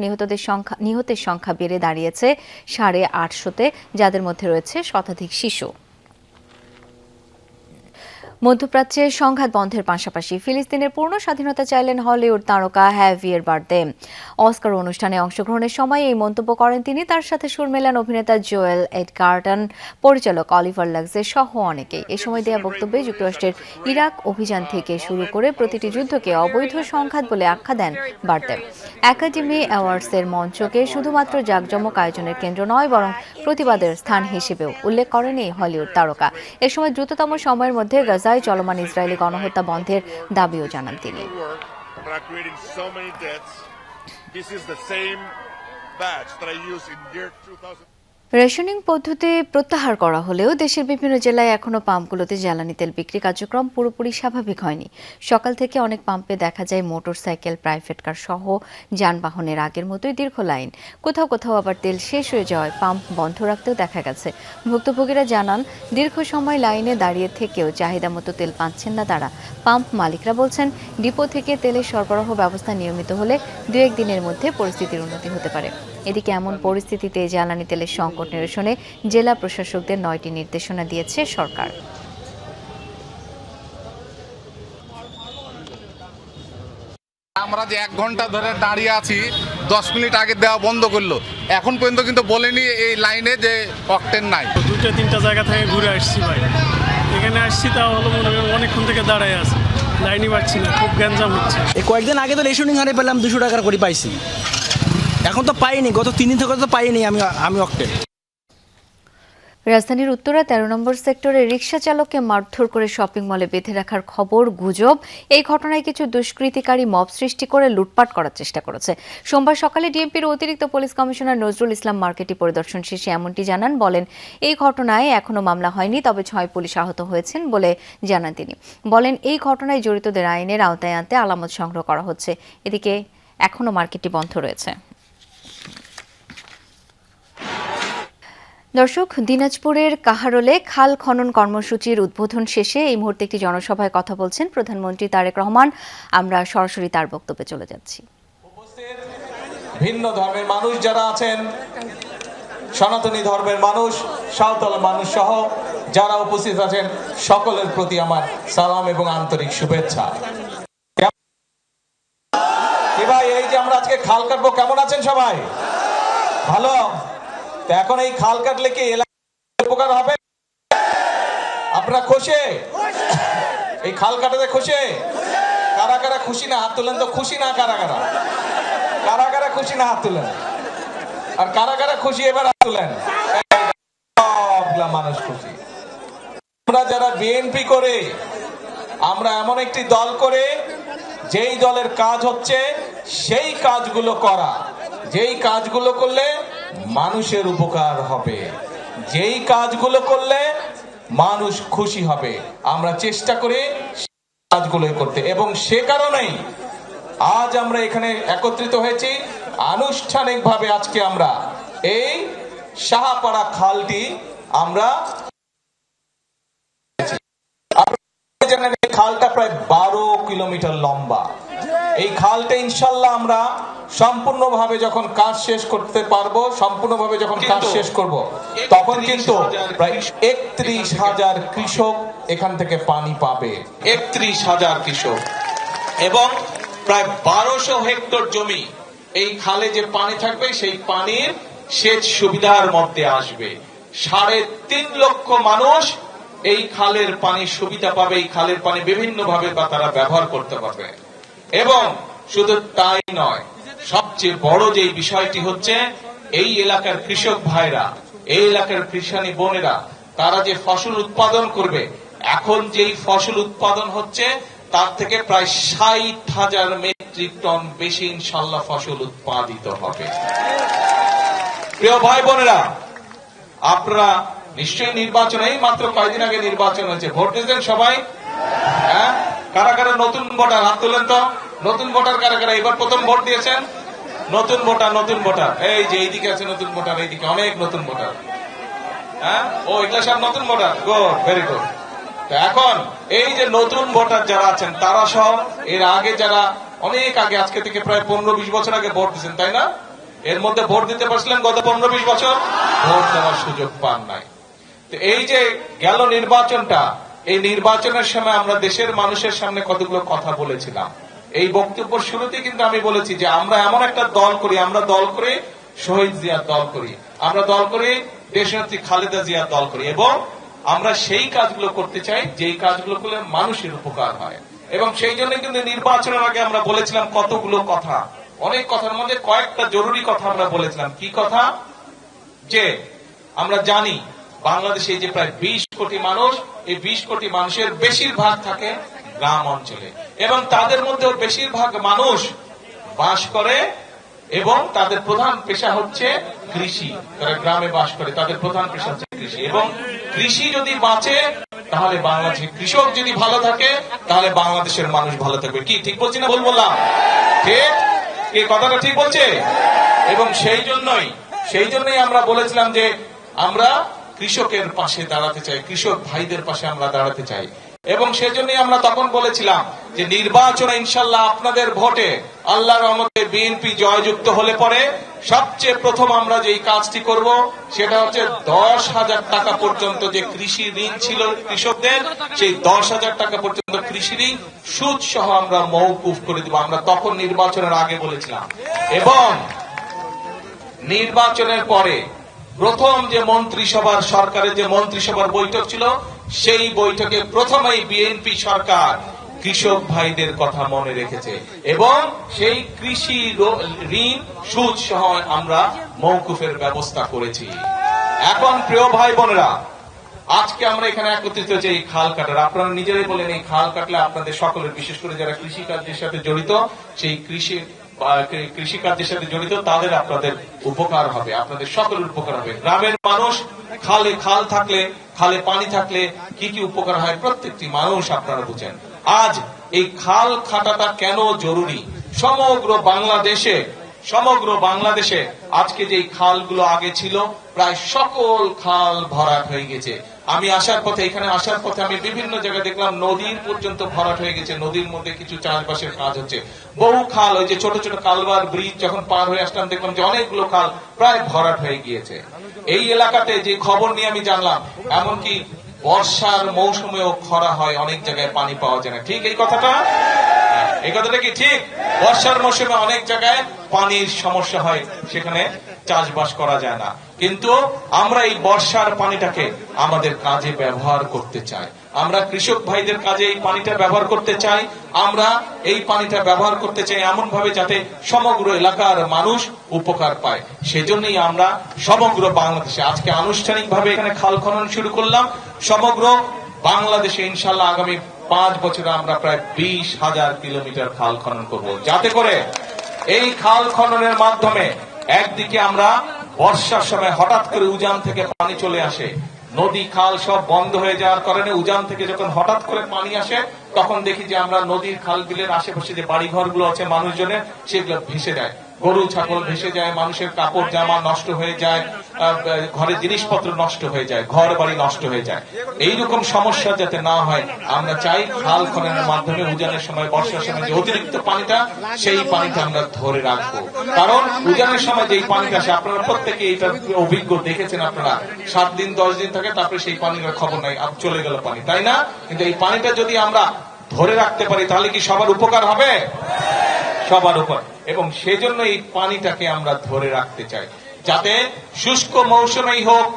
নিহতের সংখ্যা বেড়ে দাঁড়িয়েছে 850-তে, যাদের মধ্যে রয়েছে শতাধিক শিশু। মধ্যপ্রাচ্যে সংঘাত বন্ধের পাশাপাশি ফিলিস্তিনের পূর্ণ স্বাধীনতা চাইলেন হলিউড তারকা হ্যাভিয়ের বারদেম। অস্কার অনুষ্ঠানে অংশগ্রহণের সময় এই মন্তব্য করেন তিনি। তার সাথে সুর মেলান অভিনেতা জোয়েল এডগার্টন, পরিচালক অলিভার লাক্সে সহ অনেকেই। এ সময় দেয়া বক্তব্যে যুক্তরাষ্ট্রের ইরাক অভিযান থেকে শুরু করে প্রতিটি যুদ্ধকে অবৈধ সংঘাত বলে আখ্যা দেন বারদেম। একাডেমি অ্যাওয়ার্ডসের মঞ্চকে শুধুমাত্র জাঁকজমক আয়োজনের কেন্দ্র নয়, বরং প্রতিবাদের স্থান হিসেবেও উল্লেখ করেন এই হলিউড তারকা। এ সময় দ্রুততম সময়ের মধ্যে গাজায় চলমান ইসরায়েলি গণহত্যা বন্ধের দাবিও জানান তিনি। রেশনিং পদ্ধতি প্রত্যাহার করা হলেও দেশের বিভিন্ন জেলায় এখনো পাম্পগুলোতে জ্বালানি তেল বিক্রি কার্যক্রম পুরোপুরি স্বাভাবিক হয়নি। সকাল থেকে অনেক পাম্পে দেখা যায় মোটরসাইকেল, প্রাইভেট কার সহ যানবাহনের আগের মতোই দীর্ঘ লাইন। কোথাও কোথাও আবার তেল শেষ হয়ে যাওয়ায় পাম্প বন্ধ রাখতেও দেখা গেছে। ভুক্তভোগীরা জানান, দীর্ঘ সময় লাইনে দাঁড়িয়ে থেকেও চাহিদা মতো তেল পাচ্ছেন না তারা। পাম্প মালিকরা বলছেন, ডিপো থেকে তেলের সরবরাহ ব্যবস্থা নিয়মিত হলে 2-1 দিনের মধ্যে পরিস্থিতির উন্নতি হতে পারে। এদিকে এমন পরিস্থিতিতে জ্বালানি তেলের সংকট নিরসনে জেলা প্রশাসকদের 9টি নির্দেশনা দিয়েছে সরকার। আমরা যে 1 ঘন্টা ধরে দাঁড়িয়ে আছি, 10 মিনিট আগে দেওয়া বন্ধ করলো, এখন পর্যন্ত কিন্তু বলেনি এই লাইনে যে অকটেন নাই। 2-3টা জায়গা থেকে ঘুরে আসছি ভাই, এখানে আসছি তা হলো মনে হয় অনেকক্ষণ থেকে দাঁড়ায় আছে, লাইনই পাচ্ছি না, খুব গ্যাঞ্জাম হচ্ছে। এই কয়েকদিন আগে তো রেশনিং হারে পেলাম 200 টাকার করে পাইছি, এখন তো পাইনি, গত 3 দিন থেকে তো পাইনি আমি অকটেন। রাজধানীর উত্তরা 13 নম্বর সেক্টরে রিকশা চালককে মারধর করে শপিং মলে বেঁধে রাখার খবর গুজব। এই ঘটনায় কিছু দুষ্কৃতিকারী মব সৃষ্টি করে লুটপাট করার চেষ্টা করেছে। সোমবার সকালে ডিএমপির অতিরিক্ত পুলিশ কমিশনার নজরুল ইসলাম মার্কেটে পরিদর্শন শেষে এমনটি জানান। বলেন, এই ঘটনায় এখনো মামলা হয়নি, তবে 6 পুলিশ আহত হয়েছেন বলে জানান তিনি। বলেন, এই ঘটনায় জড়িতদের আইনের আওতায় আনতে আলামত সংগ্রহ করা হচ্ছে। এদিকে এখনো মার্কেটটি বন্ধ রয়েছে। দর্শক, দিনাজপুরের কাহারোলে খাল খনন কর্মসূচির উদ্বোধন শেষে এই মুহূর্তে একটি জনসভায় কথা বলছেন প্রধানমন্ত্রী তারেক রহমান। আমরা সরাসরি তার বক্তব্যে চলে যাচ্ছি। ভিন্ন ধর্মের মানুষ যারা আছেন, সনাতনী ধর্মের মানুষ, সাঁওতাল মানুষ সহ যারা উপস্থিত আছেন, সকলের প্রতি আমার সালাম এবং আন্তরিক শুভেচ্ছা। ভাই, এই যে আমরা আজকে খাল কাটবো, কেমন আছেন সবাই? ভালো? এখন এই খাল কাটলে কি এলাকার উপকার হবে? আপনারা খুশি? এই খাল কাটাতে খুশি? কারা কারা খুশি না হাত তুলেন তো। খুশি না কারা কারা? কারা কারা খুশি না হাত তুলেন। আর কারা কারা খুশি এবার হাত তুলেন। সবগুলা মানুষ খুশি। আমরা যারা বিএনপি করে, আমরা এমন একটি দল করে যেই দলের কাজ হচ্ছে সেই কাজগুলো করা, যেই কাজগুলো করলে মানুষের উপকার হবে, যেই কাজগুলো করলে মানুষ খুশি হবে, আমরা চেষ্টা করি কাজগুলো করতে। এবং সে কারণেই আজ আমরা এখানে একত্রিত হয়েছি। আনুষ্ঠানিকভাবে আজকে আমরা এই সাহাপাড়া খালটি আমরা জানেন, এই খালটা প্রায় 12 কিলোমিটার লম্বা। এই খালটা ইনশাল্লাহ আমরা সম্পূর্ণভাবে যখন কাজ শেষ করতে পারবো, সম্পূর্ণভাবে যখন কাজ শেষ করব, তখন কিন্তু প্রায় 31,000 কৃষক এখান থেকে পানি পাবে। 31,000 কৃষক এবং প্রায় 1200 হেক্টর জমি এই খালে যে পানি থাকবে সেই পানির সেচ সুবিধার মধ্যে আসবে। 3.5 লক্ষ মানুষ এই খালের পানির সুবিধা পাবে। এই খালের পানি বিভিন্ন ভাবে তারা ব্যবহার করতে পারবে। এবং শুধু তাই নয়, সবচেয়ে বড় যে বিষয়টি হচ্ছে, এই এলাকার কৃষক ভাইরা, এই এলাকার কৃষানি বোনেরা, তারা যে ফসল উৎপাদন করবে, এখন যেই ফসল উৎপাদন হচ্ছে তার থেকে প্রায় 60,000 মেট্রিক টন বেশি ইনশাল্লাহ ফসল উৎপাদিত হবে। প্রিয় ভাই বোনেরা, আপনারা নিশ্চয়ই নির্বাচন, এই মাত্র কয়েকদিন আগে নির্বাচন হয়েছে, ভোট দিয়েছেন সবাই? হ্যাঁ, কারা কারা নতুন ভোটার হাত তুলেন তো। নতুন ভোটার কারা কারা এবার প্রথম ভোট দিয়েছেন? নতুন ভোটার, নতুন ভোটার, এই যে এইদিকে আছে নতুন ভোটার, এইদিকে অনেক নতুন ভোটার। হ্যাঁ, ও এগুলা সব নতুন ভোটার। Good, very good. এখন এই যে নতুন ভোটার যারা আছেন, তারা সব এর আগে যারা অনেক আগে, আজকে থেকে প্রায় 15-20 বছর আগে ভোট দিচ্ছেন, তাই না? এর মধ্যে ভোট দিতে পারছিলেন গত 15-20 বছর? ভোট দেওয়ার সুযোগ পান নাই। তো এই যে গেল নির্বাচনটা, এই নির্বাচনের সময় আমরা দেশের মানুষের সামনে কতগুলো কথা বলেছিলাম। এই বক্তব্য শুরুতে কিন্তু আমি বলেছি যে আমরা এমন একটা দল করি, আমরা দল করি শহীদ জিয়ার দল করি, আমরা দল করি দেশনেত্রী খালেদা জিয়ার দল করি, এবং আমরা সেই কাজগুলো করতে চাই যেই কাজগুলো করলে মানুষের উপকার হয়। এবং সেই জন্য কিন্তু নির্বাচনের আগে আমরা বলেছিলাম কতগুলো কথা, অনেক কথার মধ্যে কয়েকটা জরুরি কথা আমরা বলেছিলাম। কি কথা? যে আমরা জানি বাংলাদেশে যে প্রায় 20 কোটি মানুষ, এই 20 কোটি মানুষের বেশিরভাগ থাকে গ্রাম অঞ্চলে, এবং তাদের মধ্যে বেশিরভাগ মানুষ বাস করে এবং তাদের প্রধান পেশা হচ্ছে কৃষি। তারা গ্রামে বাস করে, তাদের প্রধান পেশা হচ্ছে কৃষি। এবং কৃষি যদি বাঁচে তাহলে বাংলাদেশের কৃষক যদি ভালো থাকে তাহলে বাংলাদেশের মানুষ ভালো থাকবে। কি ঠিক বলছি না ভুল বললাম? ঠিক, এই কথাটা ঠিক বলছে। এবং সেই জন্যই আমরা বলেছিলাম যে আমরা কৃষকের পাশে দাঁড়াতে চাই, কৃষক ভাইদের পাশে আমরা দাঁড়াতে চাই। এবং সেজন্যই আমরা তখন বলেছিলাম যে নির্বাচনে ইনশাল্লাহ আপনাদের ভোটে আল্লাহর রহমতে বিএনপি জয়যুক্ত হলে পরে সবচেয়ে প্রথম আমরা যে কাজটি করব সেটা হচ্ছে 10,000 টাকা পর্যন্ত যে কৃষি ঋণ ছিল কৃষকদের, সেই 10,000 টাকা পর্যন্ত কৃষি ঋণ সুদ সহ আমরা মওকুফ করে দেব। আমরা তখন নির্বাচনের আগে বলেছিলাম। এবং নির্বাচনের পরে প্রথম যে মন্ত্রিসভার সরকারের যে মন্ত্রিসভার বৈঠক ছিল, সেই বৈঠকে প্রথমেই বিএনপি সরকার কৃষক ভাইদের কথা মনে রেখেছে এবং সেই কৃষি ঋণ সুদ সহ আমরা মওকুফের ব্যবস্থা করেছি। এখন প্রিয় ভাই বোনেরা, আজকে আমরা এখানে একত্রিত হয়েছি এই খাল কাটার। আপনারা নিজেরাই বলেন এই খাল কাটলে আপনাদের সকলের, বিশেষ করে যারা কৃষিকার্যের সাথে জড়িত, সেই কৃষিকার্যের সাথে জড়িত তাদের আপনাদের উপকার হবে, আপনাদের সকলের উপকার হবে। গ্রামের মানুষ খাল থাকলে, খালে পানি থাকলে কি কি উপকার হয় প্রত্যেকটি মানুষ আপনারা বুঝেন। আজ এই খাল কাটাটা কেন জরুরি? সমগ্র বাংলাদেশে আজকে যে খালগুলো আগে ছিল প্রায় সকল খাল ভরাট হয়ে গেছে। আমি এখানে আসার পথে আমি বিভিন্ন জায়গায় দেখলাম নদীর পর্যন্ত ভরাট হয়ে গেছে। নদীর মধ্যে কিছু চাষবাসের কাজ হচ্ছে। বহু খাল, ওই যে ছোট ছোট কালভার ব্রিজ যখন পার হয়ে আসলাম দেখলাম যে অনেকগুলো খাল প্রায় ভরাট হয়ে গিয়েছে। এই এলাকাতে যে খবর নিয়ে আমি জানলাম, এমনকি বর্ষার মৌসুমেও খরা হয়, অনেক জায়গায় পানি পাওয়া যায় না। ঠিক এই কথাটা কি ঠিক? বর্ষার মৌসুমে অনেক জায়গায় পানির সমস্যা হয়, সেখানে চাষবাস করা যায় না। কিন্তু আমরা এই বর্ষার পানিটাকে আমাদের কাজে ব্যবহার করতে চাই। আমরা কৃষক ভাইদের কাজে এই পানিটা ব্যবহার করতে চাই। আমরা এই পানিটা ব্যবহার করতে চাই এমন ভাবে যাতে সমগ্র এলাকার মানুষ উপকার পায়। সেজন্যই আমরা সমগ্র বাংলাদেশে আজকে আনুষ্ঠানিকভাবে এখানে খাল খনন শুরু করলাম। সমগ্র বাংলাদেশে ইনশাল্লাহ আগামী 5 বছরে আমরা প্রায় 20,000 কিলোমিটার খাল খনন করব, যাতে করে এই খাল খননের মাধ্যমে একদিকে আমরা বর্ষার সময় হঠাৎ করে উজান থেকে পানি চলে আসে, নদী খাল সব বন্ধ হয়ে যাওয়ার কারণে উজান থেকে যখন হঠাৎ করে পানি আসে তখন দেখি যে আমরা নদীর খাল বিলের আশেপাশে যে বাড়ি ঘরগুলো আছে মানুষজনের, সেগুলো ভেসে যায়, গরু ছাগল ভেসে যায়, মানুষের কাপড় জামা নষ্ট হয়ে যায়, ঘরের জিনিসপত্র নষ্ট হয়ে যায়, ঘর বাড়ি নষ্ট হয়ে যায়। এইরকম সমস্যা যাতে না হয় আমরা চাই খাল খননের মাধ্যমে উজানের সময়, বর্ষার সময় যে অতিরিক্ত পানিটা, সেই পানিটা আমরা ধরে রাখবো। কারণ উজানের সময় যে পানিটা আসে, আপনারা প্রত্যেকে এটা অভিজ্ঞ, দেখেছেন আপনারা, 7 দিন 10 দিন থাকে, তারপরে সেই পানির খবর নাই, চলে গেল পানি, তাই না? কিন্তু এই পানিটা যদি আমরা ধরে রাখতে পারি তাহলে কি সবার উপকার হবে? সবার উপর। এবং সেজন্য এই পানিটাকে আমরা ধরে রাখতে চাই, যাতে শুষ্ক মৌসুমেই হোক,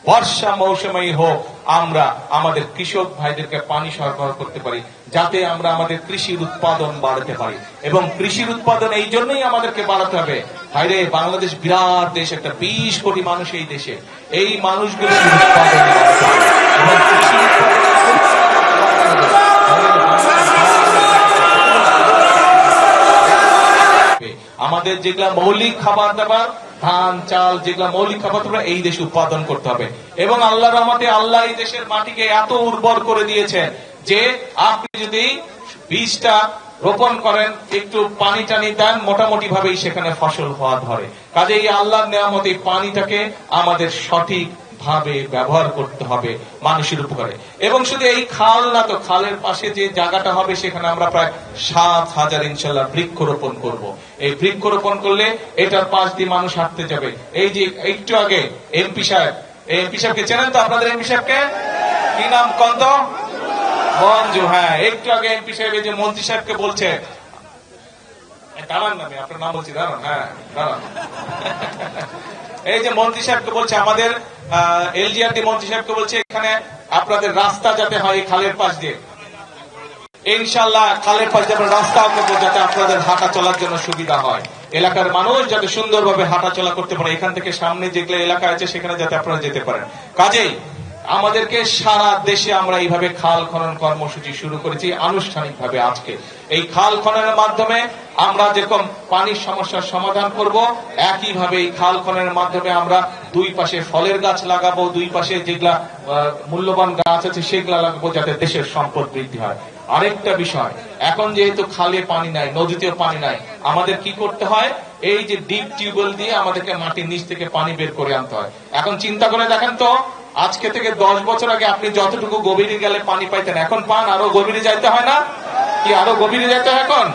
বর্ষা মৌসুমেই হোক, আমরা আমাদের কৃষক ভাইদেরকে পানি সরবরাহ করতে পারি, যাতে আমরা আমাদের কৃষির উৎপাদন বাড়াতে পারি। এবং কৃষির উৎপাদন এই জন্যই আমাদেরকে বাড়াতে হবে। ভাইরে, বাংলাদেশ বিরাট দেশ, একটা 20 কোটি মানুষ এই দেশে। এই মানুষগুলো আমাদের যেগুলা মৌলিক খাবার দাবার, ধান চাল, যেগুলা মৌলিক খাবার দাবার এই দেশে উৎপাদন করতে হবে। এবং আল্লাহর রহমতে আল্লাহ এই দেশের মাটিকে এত উর্বর করে দিয়েছেন যে আপনি যদি বীজটা রোপণ করেন, একটু পানি টানি দেন, মোটামুটি ভাবেই সেখানে ফসল হওয়া ধরে। কাজে এই আল্লাহর নেয়ামত, এই পানিটাকে আমাদের সঠিক ভাবে ব্যবহার করতে হবে মানুষের উপকারে। এবং শুধু এই খাল না, তো খালের পাশে যে জায়গাটা হবে সেখানে আমরা প্রায় 7,000 ইনশাল্লাহ বৃক্ষরোপণ করব। এই বৃক্ষরোপণ করলে এটার পাশ দিয়ে মানুষ হাঁটতে যাবে। এই যে একটু আগে এমপি সাহেবকে চেনেন তো? আপনাদের এমপি সাহেবকে কি নাম? কন্ত মঞ্জু। হ্যাঁ, একটু আগে এমপি সাহেব এই যে মন্ত্রী সাহেবকে বলছে, দাঁড়ান না, আমি আপনার নাম বলছি, দাঁড়ান। হ্যাঁ, দাঁড়ান। এই যে মন্ত্রী সাহেবকে বলছে, আমাদের এলজিআরডি মন্ত্রী সাহেবকে বলছে, এখানে আপনাদের রাস্তা যাতে হয় এই খালের পাশ দিয়ে, ইনশাল্লাহ খালের পাশ দিয়ে রাস্তা করবো, যাতে আপনাদের হাঁটা চলার জন্য সুবিধা হয়, এলাকার মানুষ যাতে সুন্দরভাবে হাঁটা চলা করতে পারে। এখান থেকে সামনে যেগুলো এলাকা আছে সেখানে যাতে আপনারা যেতে পারেন। কাজেই আমাদেরকে সারা দেশে আমরা এইভাবে খাল খনন কর্মসূচি শুরু করেছি আনুষ্ঠানিকভাবে আজকে। এই খাল খননের মাধ্যমে আমরা যেরকম পানির সমস্যার সমাধান করব, একইভাবে এই খাল খননের মাধ্যমে আমরা দুই পাশে ফলের গাছ লাগাবো, দুই পাশে যেগুলা মূল্যবান গাছ আছে সেগুলা লাগাবো, যাতে দেশের সম্পদ বৃদ্ধি হয়। আরেকটা বিষয়, এখন যেহেতু খালে পানি নাই, নদীতেও পানি নাই, আমাদের কি করতে হয়, এই যে ডিপ টিউবওয়েল দিয়ে আমাদেরকে মাটির নিচ থেকে পানি বের করে আনতে হয়। এখন চিন্তা করে দেখেন তো, আজকে থেকে 10 বছর আগে আপনি যতটুকু গভীরে গেলে পানি পাইতেন, এখন পান আরো গভীরে যাইতে হয় না? কি আরো গভীরে যাইতে হয়? এখন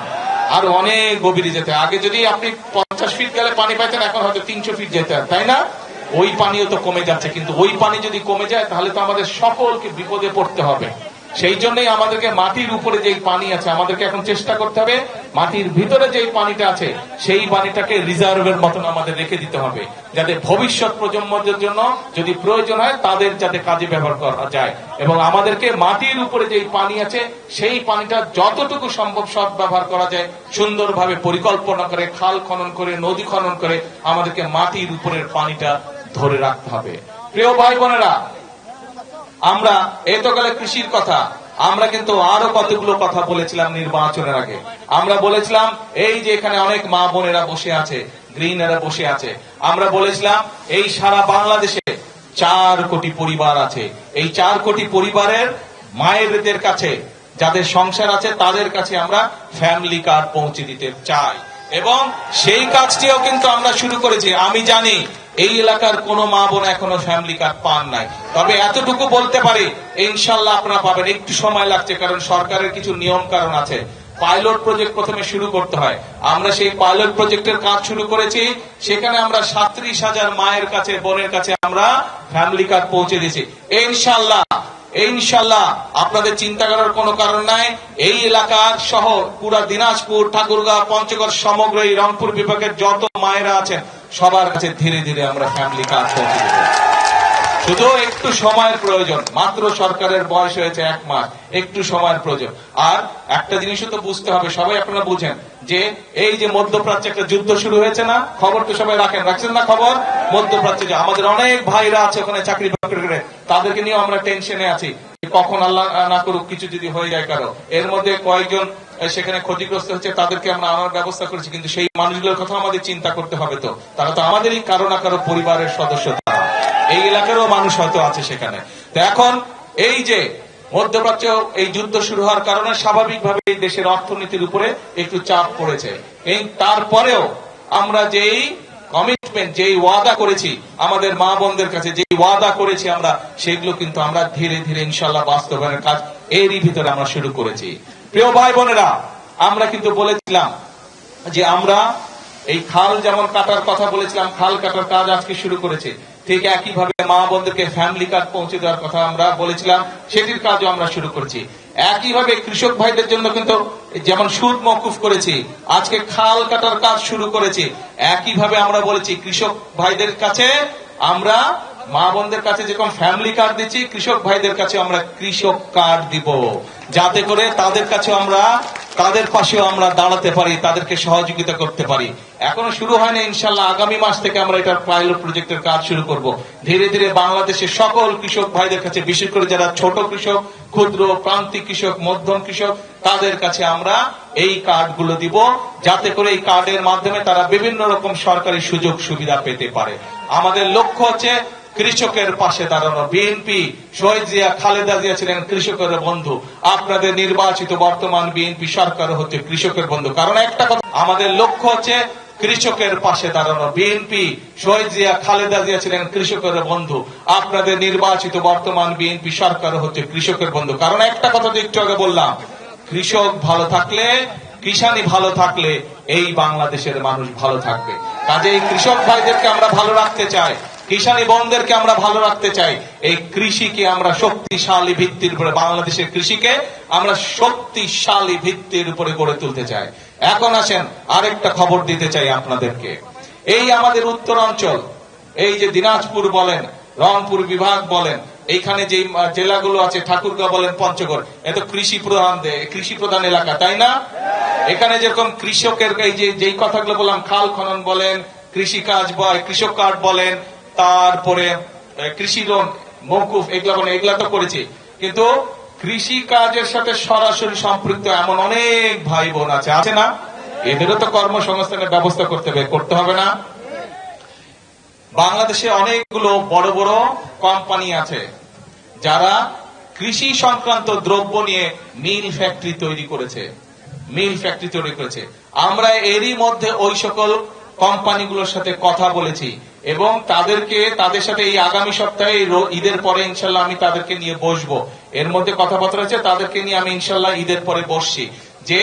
আরো অনেক গভীরে যেতে হয়। আগে যদি আপনি 50 ফিট গেলে পানি পাইতেন, এখন হয়তো 300 ফিট যেতে হয়, তাই না? ওই পানিও তো কমে যাচ্ছে, কিন্তু ওই পানি যদি কমে যায় তাহলে তো আমাদের সকলকে বিপদে পড়তে হবে। সেই জন্যই আমাদেরকে মাটির উপরে যেই পানি আছে, আমাদেরকে এখন চেষ্টা করতে হবে মাটির ভিতরে যেই পানিটা আছে সেই পানিটাকে রিজার্ভের মতন আমাদের রেখে দিতে হবে, যাতে ভবিষ্যৎ প্রজন্মদের জন্য যদি প্রয়োজন হয় তাদের যাতে কাজে ব্যবহার করা যায়। এবং আমাদেরকে মাটির উপরে যেই পানি আছে সেই পানিটা যতটুকু সম্ভব সৎ ব্যবহার করা যায় সুন্দরভাবে পরিকল্পনা করে, খাল খনন করে, নদী খনন করে আমাদেরকে মাটির উপরের পানিটা ধরে রাখতে হবে। প্রিয় ভাই বোনেরা, আমরা এত গেলে কৃষির কথা, আমরা কিন্তু আরো কতগুলো কথা বলেছিলাম নির্বাচনের আগে। আমরা বলেছিলাম এই যে এখানে অনেক মা বোনেরা বসে আছে, গ্রিনেরা বসে আছে, আমরা বলেছিলাম এই সারা বাংলাদেশে 4 কোটি পরিবার আছে। এই 4 কোটি পরিবারের মায়েরদের কাছে, যাদের সংসার আছে তাদের কাছে আমরা ফ্যামিলি কার্ড পৌঁছে দিতে চাই, এবং সেই কাজটিও কিন্তু আমরা শুরু করেছি। আমি জানি এই এলাকার কোন মা বোন এখনো ফ্যামিলি কার্ড পান নাই, তবে এতটুকু বলতে পারি ইনশাল্লাহ আপনারা পাবেন। একটু সময় লাগছে, কারণ সরকারের কিছু নিয়ম কারণ আছে। পাইলট প্রজেক্ট প্রথমে শুরু করতে হয়, আমরা সেই পাইলট প্রজেক্টের কাজ শুরু করেছি। সেখানে আমরা 37,000 মায়ের কাছে, বোনের কাছে আমরা ফ্যামিলি কার্ড পৌঁছে দিয়েছি। ইনশাল্লাহ আপনাদের চিন্তা করার কোনো কারণ নাই। এই এলাকার সহ পুরা দিনাজপুর, ঠাকুরগাঁও, পঞ্চগড়, সমগ্র এই রংপুর বিভাগের যত মায়েরা আছেন সবার কাছে ধীরে ধীরে আমরা ফ্যামিলি কার্ড পৌঁছে দেব। শুধু একটু সময়ের প্রয়োজন, মাত্র সরকারের বয়স হয়েছে 1 মাস, একটু সময়ের প্রয়োজন। আর একটা জিনিসও তো বুঝতে হবে, সবাই আপনারা বুঝেন যে এই যে মধ্যপ্রাচ্যে একটা যুদ্ধ শুরু হয়েছে না, খবর তো সবাই রাখছেন না খবর? মধ্যপ্রাচ্যে যে আমাদের অনেক ভাইরা আছে ওখানে চাকরি বাকরি করে, তাদেরকে নিয়ে আমরা টেনশনে আছি, কখন আল্লাহ না করুক কিছু যদি হয়ে যায় কারো। এর মধ্যে কয়েকজন সেখানে ক্ষতিগ্রস্ত হচ্ছে, তাদেরকে আমরা আনার ব্যবস্থা করেছি, কিন্তু সেই মানুষগুলোর কথা আমাদের চিন্তা করতে হবে। তো তারা তো আমাদেরই কারো না কারো পরিবারের সদস্য, তারা এই এলাকারও মানুষ হয়তো আছে সেখানে। তো এখন এই যে মধ্যপ্রাচ্য এই যুদ্ধ শুরু হওয়ার কারণে স্বাভাবিকভাবে এই দেশের অর্থনীতির উপরে একটু চাপ পড়েছে। এই তারপরেও আমরা যেই কমিটমেন্ট, যেই ওয়াদা করেছি আমাদের মা বোনদের কাছে, যেই ওয়াদা করেছি আমরা, সেগুলো কিন্তু আমরা ধীরে ধীরে ইনশাল্লাহ বাস্তবায়নের কাজ এরই ভিতরে আমরা শুরু করেছি। প্রিয় ভাই বোনেরা, আমরা কিন্তু বলেছিলাম যে আমরা এই খাল যেমন কাটার কথা বলেছিলাম, খাল কাটার কাজ আজকে শুরু করেছে। ঠিক একইভাবে মা বোনদেরকে ফ্যামিলি কার্ড পৌঁছে দেওয়ার কথা আমরা বলেছিলাম, সেটির কাজও আমরা শুরু করেছি। একইভাবে কৃষক ভাইদের জন্য কিন্তু যেমন সুদ মওকুফ করেছি, আজকে খাল কাটার কাজ শুরু করেছি। একইভাবে আমরা বলেছি কৃষক ভাইদের কাছে আমরা, মা বোনদের কাছে যেরকম ফ্যামিলি কার্ড দিচ্ছি, কৃষক ভাইদের কাছে আমরা কৃষক কার্ড দিব, যাতে করে তাদের কাছে আমরা, তাদের পাশেও আমরা দাঁড়াতে পারি, তাদেরকে সহযোগিতা করতে পারি। এখনো শুরু হয়নি, ইনশাল্লাহ আগামী মাস থেকে আমরা এটার পাইলট প্রজেক্টের কাজ শুরু করব। ধীরে ধীরে বাংলাদেশের সকল কৃষক ভাইদের কাছে, বিশেষ করে যারা ছোট কৃষক, ক্ষুদ্র প্রান্তিক কৃষক, মধ্যম কৃষক, তাদের কাছে আমরা এই কার্ডগুলো দিব, যাতে করে এই কার্ডের মাধ্যমে তারা বিভিন্ন রকম সরকারি সুযোগ সুবিধা পেতে পারে। আমাদের লক্ষ্য হচ্ছে কৃষকের পাশে দাঁড়ানো। বিএনপি, শহীদ জিয়া, খালেদা জিয়া ছিলেন কৃষকের বন্ধু, আপনাদের নির্বাচিত বর্তমান বিএনপি সরকার হচ্ছে কৃষকের বন্ধু। কারণ একটা কথা, আমাদের লক্ষ্য হচ্ছে কৃষকের পাশে দাঁড়ানো। বিএনপি, শহীদ জিয়া, খালেদা জিয়া ছিলেন কৃষকের বন্ধু, আপনাদের নির্বাচিত বর্তমান বিএনপি সরকার হচ্ছে কৃষকের বন্ধু। কারণ একটা কথা তো একটু আগে বললাম, কৃষক ভালো থাকলে, কিষানি ভালো থাকলে এই বাংলাদেশের মানুষ ভালো থাকবে। কাজেই কৃষক ভাইদেরকে আমরা ভালো রাখতে চাই, কিষানি বোনদেরকে আমরা ভালো রাখতে চাই। এই কৃষিকে আমরা শক্তিশালী ভিত্তির উপরে, বাংলাদেশের কৃষিকে আমরা শক্তিশালী ভিত্তির উপরে গড়ে তুলতে চাই। এখন আসেন আরেকটা খবর দিতে চাই আপনাদেরকে। এই আমাদের উত্তরাঞ্চল, এই যে দিনাজপুর বলেন, রংপুর বিভাগ বলেন, এইখানে যে জেলাগুলো আছে, ঠাকুরগাঁও বলেন, পঞ্চগড়, এত কৃষি প্রধান এলাকা, তাই না? এখানে যেরকম কৃষকের এই যে কথাগুলো বললাম, খাল খনন বলেন, কৃষি কাজ বয়, কৃষক কার্ড বলেন, তারপরে কৃষি লোন, মওকুফ এগুলা তো করেছি, কিন্তু কৃষি কাজের সাথে সরাসরি সম্পৃক্ত এমন অনেক ভাই বোন আছে না? এদেরও তো কর্মসংস্থানের ব্যবস্থা করতে হবে না? বাংলাদেশে অনেকগুলো বড় বড় কোম্পানি আছে যারা কৃষি সংক্রান্ত দ্রব্য নিয়ে মিল ফ্যাক্টরি তৈরি করেছে। আমরা এরই মধ্যে ওই সকল কোম্পানিগুলোর সাথে কথা বলেছি এবং তাদের সাথে এই আগামী সপ্তাহে ঈদের পরে ইনশাল্লাহ আমি তাদেরকে নিয়ে বসবো। এর মধ্যে কথাবার্তা হচ্ছে, তাদেরকে নিয়ে আমি ইনশাল্লাহ ঈদের পরে বসছি যে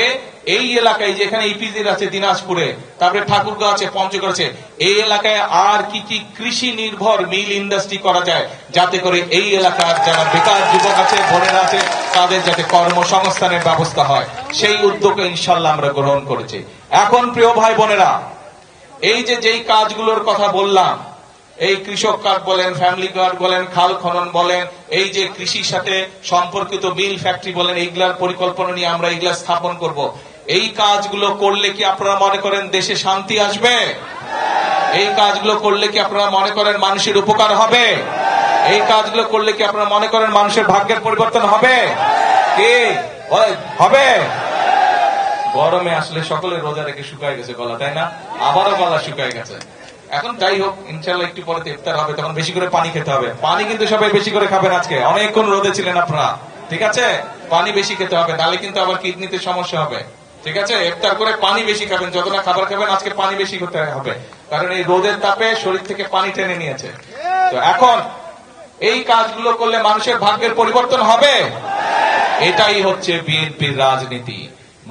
এই এলাকায় যেখানে ইপিজির আছে দিনাজপুরে, তারপরে ঠাকুরগাঁও আছে, পঞ্চগড় আছে, এই এলাকায় আর কি কি কৃষি নির্ভর মিল ইন্ডাস্ট্রি করা যায় যাতে করে এই এলাকার যারা বেকার যুবক আছে, বোনেরা আছে, তাদের যাতে কর্মসংস্থানের ব্যবস্থা হয়, সেই উদ্যোগ ইনশাল্লাহ আমরা গ্রহণ করেছি। এখন প্রিয় ভাই বোনেরা, এই যেই কাজগুলোর কথা বললাম, এই কৃষক কার্ড বলেন, ফ্যামিলি কার্ড বলেন, খাল খনন বলেন, এই যে কৃষির সাথে সম্পর্কিত মিল ফ্যাক্টরি বলেন, এইগুলার পরিকল্পনা নিয়ে আমরা এইগুলা স্থাপন করব। এই কাজগুলো করলে কি আপনারা মনে করেন দেশে শান্তি আসবে? এই কাজগুলো করলে কি আপনারা মনে করেন মানুষের উপকার হবে? এই কাজগুলো করলে কি আপনারা মনে করেন মানুষের ভাগ্যের পরিবর্তন হবে? কি হবে? গরমে আসলে সকলে রোজা রেখে শুকায় গেছে গলা, তাই না? আবারও গলা শুকায় গেছে। এখন যাই হোক, ইনশাল্লাহ একটু পরে ইফতার হবে, তখন বেশি করে পানি খেতে হবে। পানি কিন্তু সবাই বেশি করে খাবেন। আজকে অনেকক্ষণ রোদে ছিলেন আপনারা, ঠিক আছে? পানি বেশি খেতে হবে, নাহলে কিন্তু আবার কিডনিতে সমস্যা হবে, ঠিক আছে? ইফতার করে পানি বেশি খাবেন, যত না খাবার খাবেন আজকে পানি বেশি খেতে হবে, কারণ এই রোদের তাপে শরীর থেকে পানি টেনে নিয়েছে। তো এখন এই কাজগুলো করলে মানুষের ভাগ্যের পরিবর্তন হবে। এটাই হচ্ছে বিএনপির রাজনীতি,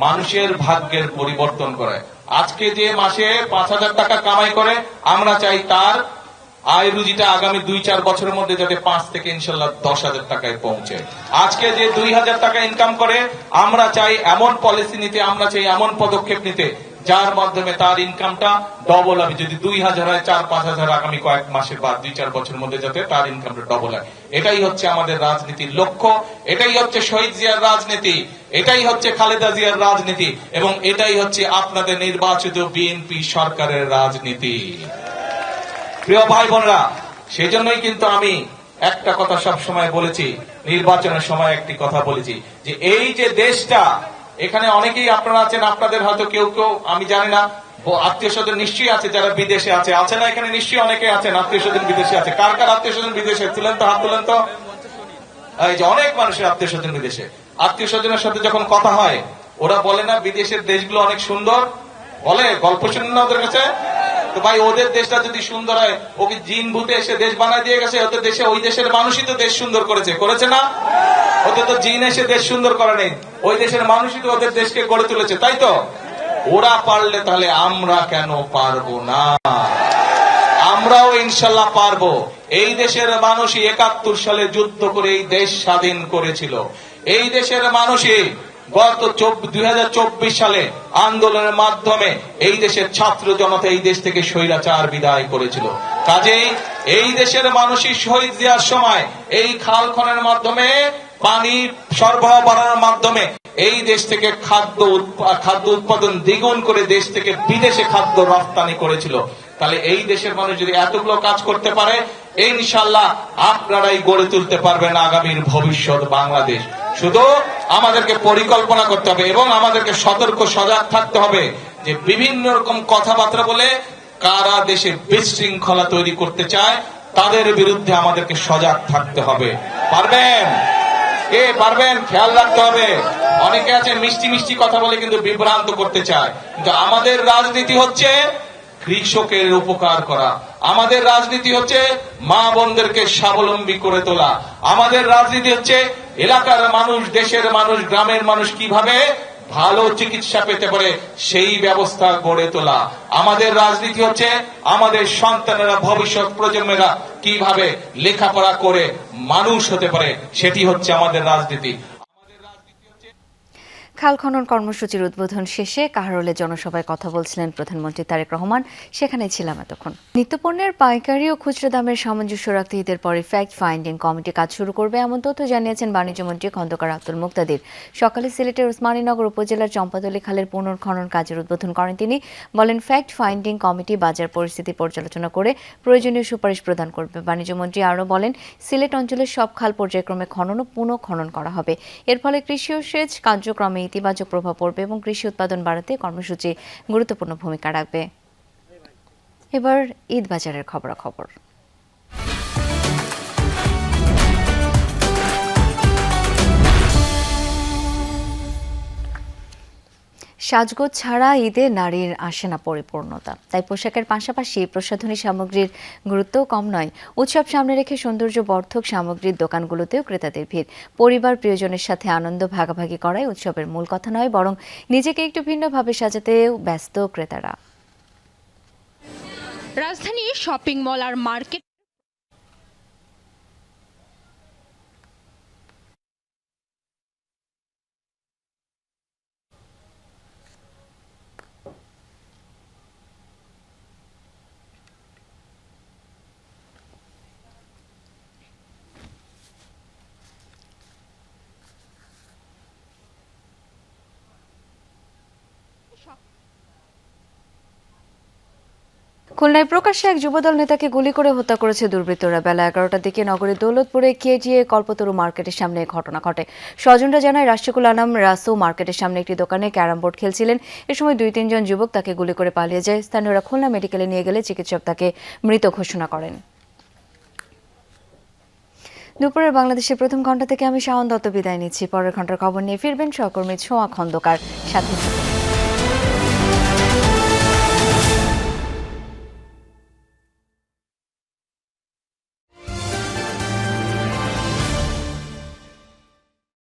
মানুষের ভাগ্যের পরিবর্তন করে। আজকে যে মাসে 5,000 টাকা কামাই করে, আমরা চাই তার আয় রুজিটা আগামী 2-4 বছরের মধ্যে যাতে 5 থেকে ইনশাল্লাহ 10,000 টাকায় পৌঁছে। আজকে যে 2,000 টাকা ইনকাম করে, আমরা চাই এমন পলিসি নিতে, আমরা চাই এমন পদক্ষেপ নিতে যার মাধ্যমে তার ইনকামটা ডবল হবে। যদি 2,000 হয়, 4-5,000 আগামী কয়েক মাসের বা 2-4 বছরের মধ্যে যাতে তার ইনকামটা ডবল হয়। এটাই হচ্ছে আমাদের রাজনীতির লক্ষ্য, এটাই হচ্ছে শহীদ জিয়ার রাজনীতি, এটাই হচ্ছে খালেদা জিয়ার রাজনীতি, এবং এটাই হচ্ছে আপনাদের নির্বাচিত বিএনপি সরকারের রাজনীতি। প্রিয় ভাই বোনরা, সেই জন্যই কিন্তু আমি একটা কথা সব সময় বলেছি, নির্বাচনের সময় একটি কথা বলেছি, যে এই যে দেশটা, এখানে অনেকেই আপনারা আছেন, আপনাদের হয়তো কেউ আমি জানি না, আত্মীয় স্বজন নিশ্চয়ই আছে যারা বিদেশে আছে না? এখানে নিশ্চয়ই অনেকে আছেন আত্মীয় স্বজন বিদেশে আছে। কার কার আত্মীয় স্বজন বিদেশে তুলেন তো, হাত তুলেন তো। এই যে অনেক মানুষের আত্মীয় স্বজন বিদেশে, আত্মীয় স্বজনের সাথে যখন কথা হয়, ওরা বলে না বিদেশের দেশগুলো অনেক সুন্দর, বলে? গল্প শুনেন না ওদের কাছে? তো ভাই, ওদের দেশটা যদি সুন্দর হয়, ওকে জিন ভূতে এসে দেশ বানায় দিয়ে গেছে? ওদের দেশে, ওই দেশের মানুষই তো দেশ সুন্দর করেছে না? ওদের তো জিন এসে দেশ সুন্দর করে নেই, ওই দেশের মানুষই তো ওদের দেশকে গড়ে তুলেছে, তাই তো? ওরা পারলে তাহলে আমরা কেন পারবো না? আমরাও ইনশাল্লাহ পারবো। এই দেশের মানুষই 71 সালে যুদ্ধ করে এই দেশ স্বাধীন করেছিল। এই দেশের মানুষই গত 2024 সালে আন্দোলনের মাধ্যমে এই দেশের ছাত্র জনতা এই দেশ থেকে স্বৈরাচার বিদায় করেছিল। কাজেই এই দেশের মানুষই শহীদ জিয়ার সময় এই খাল খননের মাধ্যমে, পানি সরবরাহ বাড়ানোর মাধ্যমে এই দেশ থেকে খাদ্য উৎপাদন দ্বিগুণ করে দেশ থেকে বিদেশে খাদ্য রপ্তানি করেছিল। তাহলে এই দেশের মানুষ যদি এতগুলো কাজ করতে পারে, ইনশাল্লাহ আপনারাই গড়ে তুলতে পারবেন আগামীর ভবিষ্যৎ বাংলাদেশ। শুধু আমাদেরকে পরিকল্পনা করতে হবে এবং আমাদেরকে সতর্ক সজাগ থাকতে হবে যে বিভিন্ন রকম কথাবার্তা বলে কারা দেশে বিশৃঙ্খলা তৈরি করতে চায়, তাদের বিরুদ্ধে আমাদেরকে সজাগ থাকতে হবে। পারবেন? কে পারবেন? খেয়াল রাখতে হবে। অনেকে আছে মিষ্টি মিষ্টি কথা বলে কিন্তু বিভ্রান্ত করতে চায়, কিন্তু আমাদের রাজনীতি হচ্ছে কৃষকের উপকার করা, আমাদের রাজনীতি হচ্ছে মা বোনদেরকে স্বাবলম্বী করে তোলা, আমাদের রাজনীতি হচ্ছে এলাকার মানুষ, দেশের মানুষ, গ্রামের মানুষ কিভাবে ভালো চিকিৎসা পেতে পারে সেই ব্যবস্থা গড়ে তোলা। আমাদের রাজনীতি হচ্ছে আমাদের সন্তানেরা, ভবিষ্যৎ প্রজন্মেরা কিভাবে লেখাপড়া করে মানুষ হতে পারে, সেটি হচ্ছে আমাদের রাজনীতি। খাল খনন কর্মসূচির উদ্বোধন শেষে কাহারোলে জনসভায় কথা বলছিলেন প্রধানমন্ত্রী তারেক রহমান। সেখানেই ছিলাম এতক্ষণ। নিত্যপণ্যের পাইকারি ও খুচরা দামের সামঞ্জস্য রাখতে ঈদের পরে ফ্যাক্ট ফাইন্ডিং কমিটি কাজ শুরু করবে, এমন তথ্য জানিয়েছেন বাণিজ্যমন্ত্রী খন্দকার আব্দুল মুক্তাদির। সকালে সিলেটের ওসমানীনগর উপজেলার চম্পাতলী খালের পুনর্খনন কাজের উদ্বোধন করেন তিনি। বলেন, ফ্যাক্ট ফাইন্ডিং কমিটি বাজার পরিস্থিতি পর্যালোচনা করে প্রয়োজনীয় সুপারিশ প্রদান করবে। বাণিজ্যমন্ত্রী আরও বলেন, সিলেট অঞ্চলের সব খাল পর্যায়ক্রমে খনন ও পুনঃখনন করা হবে। এর ফলে কৃষি ও সেচ কার্যক্রমে ইতিবাচক প্রভাব পড়বে এবং কৃষি উৎপাদন বাড়াতে কর্মসূচি গুরুত্বপূর্ণ ভূমিকা রাখবে। এবার ঈদ বাজারের খবরাখবর। সাজগোজ ছাড়া ঈদে নারীর আসে না পরিপূর্ণতা, তাই পোশাকের পাশাপাশি প্রসাধনী সামগ্রীর গুরুত্বও কম নয়। উৎসব সামনে রেখে সৌন্দর্যবর্ধক সামগ্রীর দোকানগুলোতেও ক্রেতাদের ভিড়। পরিবার প্রিয়জনের সাথে আনন্দ ভাগাভাগি করাই উৎসবের মূল কথা নয়, বরং নিজেকে একটু ভিন্নভাবে সাজাতেও ব্যস্ত ক্রেতারা। রাজধানীর শপিং মল আর মার্কেট খুলনায় প্রকাশ্যে এক যুবদল নেতাকে গুলি করে হত্যা করেছে দুর্বৃত্তরা। বেলা 11টার দিকে নগরীর দৌলতপুরে কেজিএ কল্পতরু মার্কেটের সামনে ঘটনা ঘটে। স্বজনরা জানায়, রাশিকুল আনাম রাসু মার্কেটের সামনে একটি দোকানে ক্যারাম বোর্ড খেলছিলেন। এ সময় 2-3 জন যুবক তাকে গুলি করে পালিয়ে যায়। স্থানীয়রা খুলনা মেডিকেলে নিয়ে গেলে চিকিৎসক তাকে মৃত ঘোষণা করেন। দুপুরের বাংলাদেশের প্রথম ঘণ্টা থেকে আমি শাওন দত্ত বিদায় নিচ্ছি। পরের ঘণ্টার খবর নিয়ে ফিরবেন সহকর্মী ছোঁয়া খন্দকার। সাথে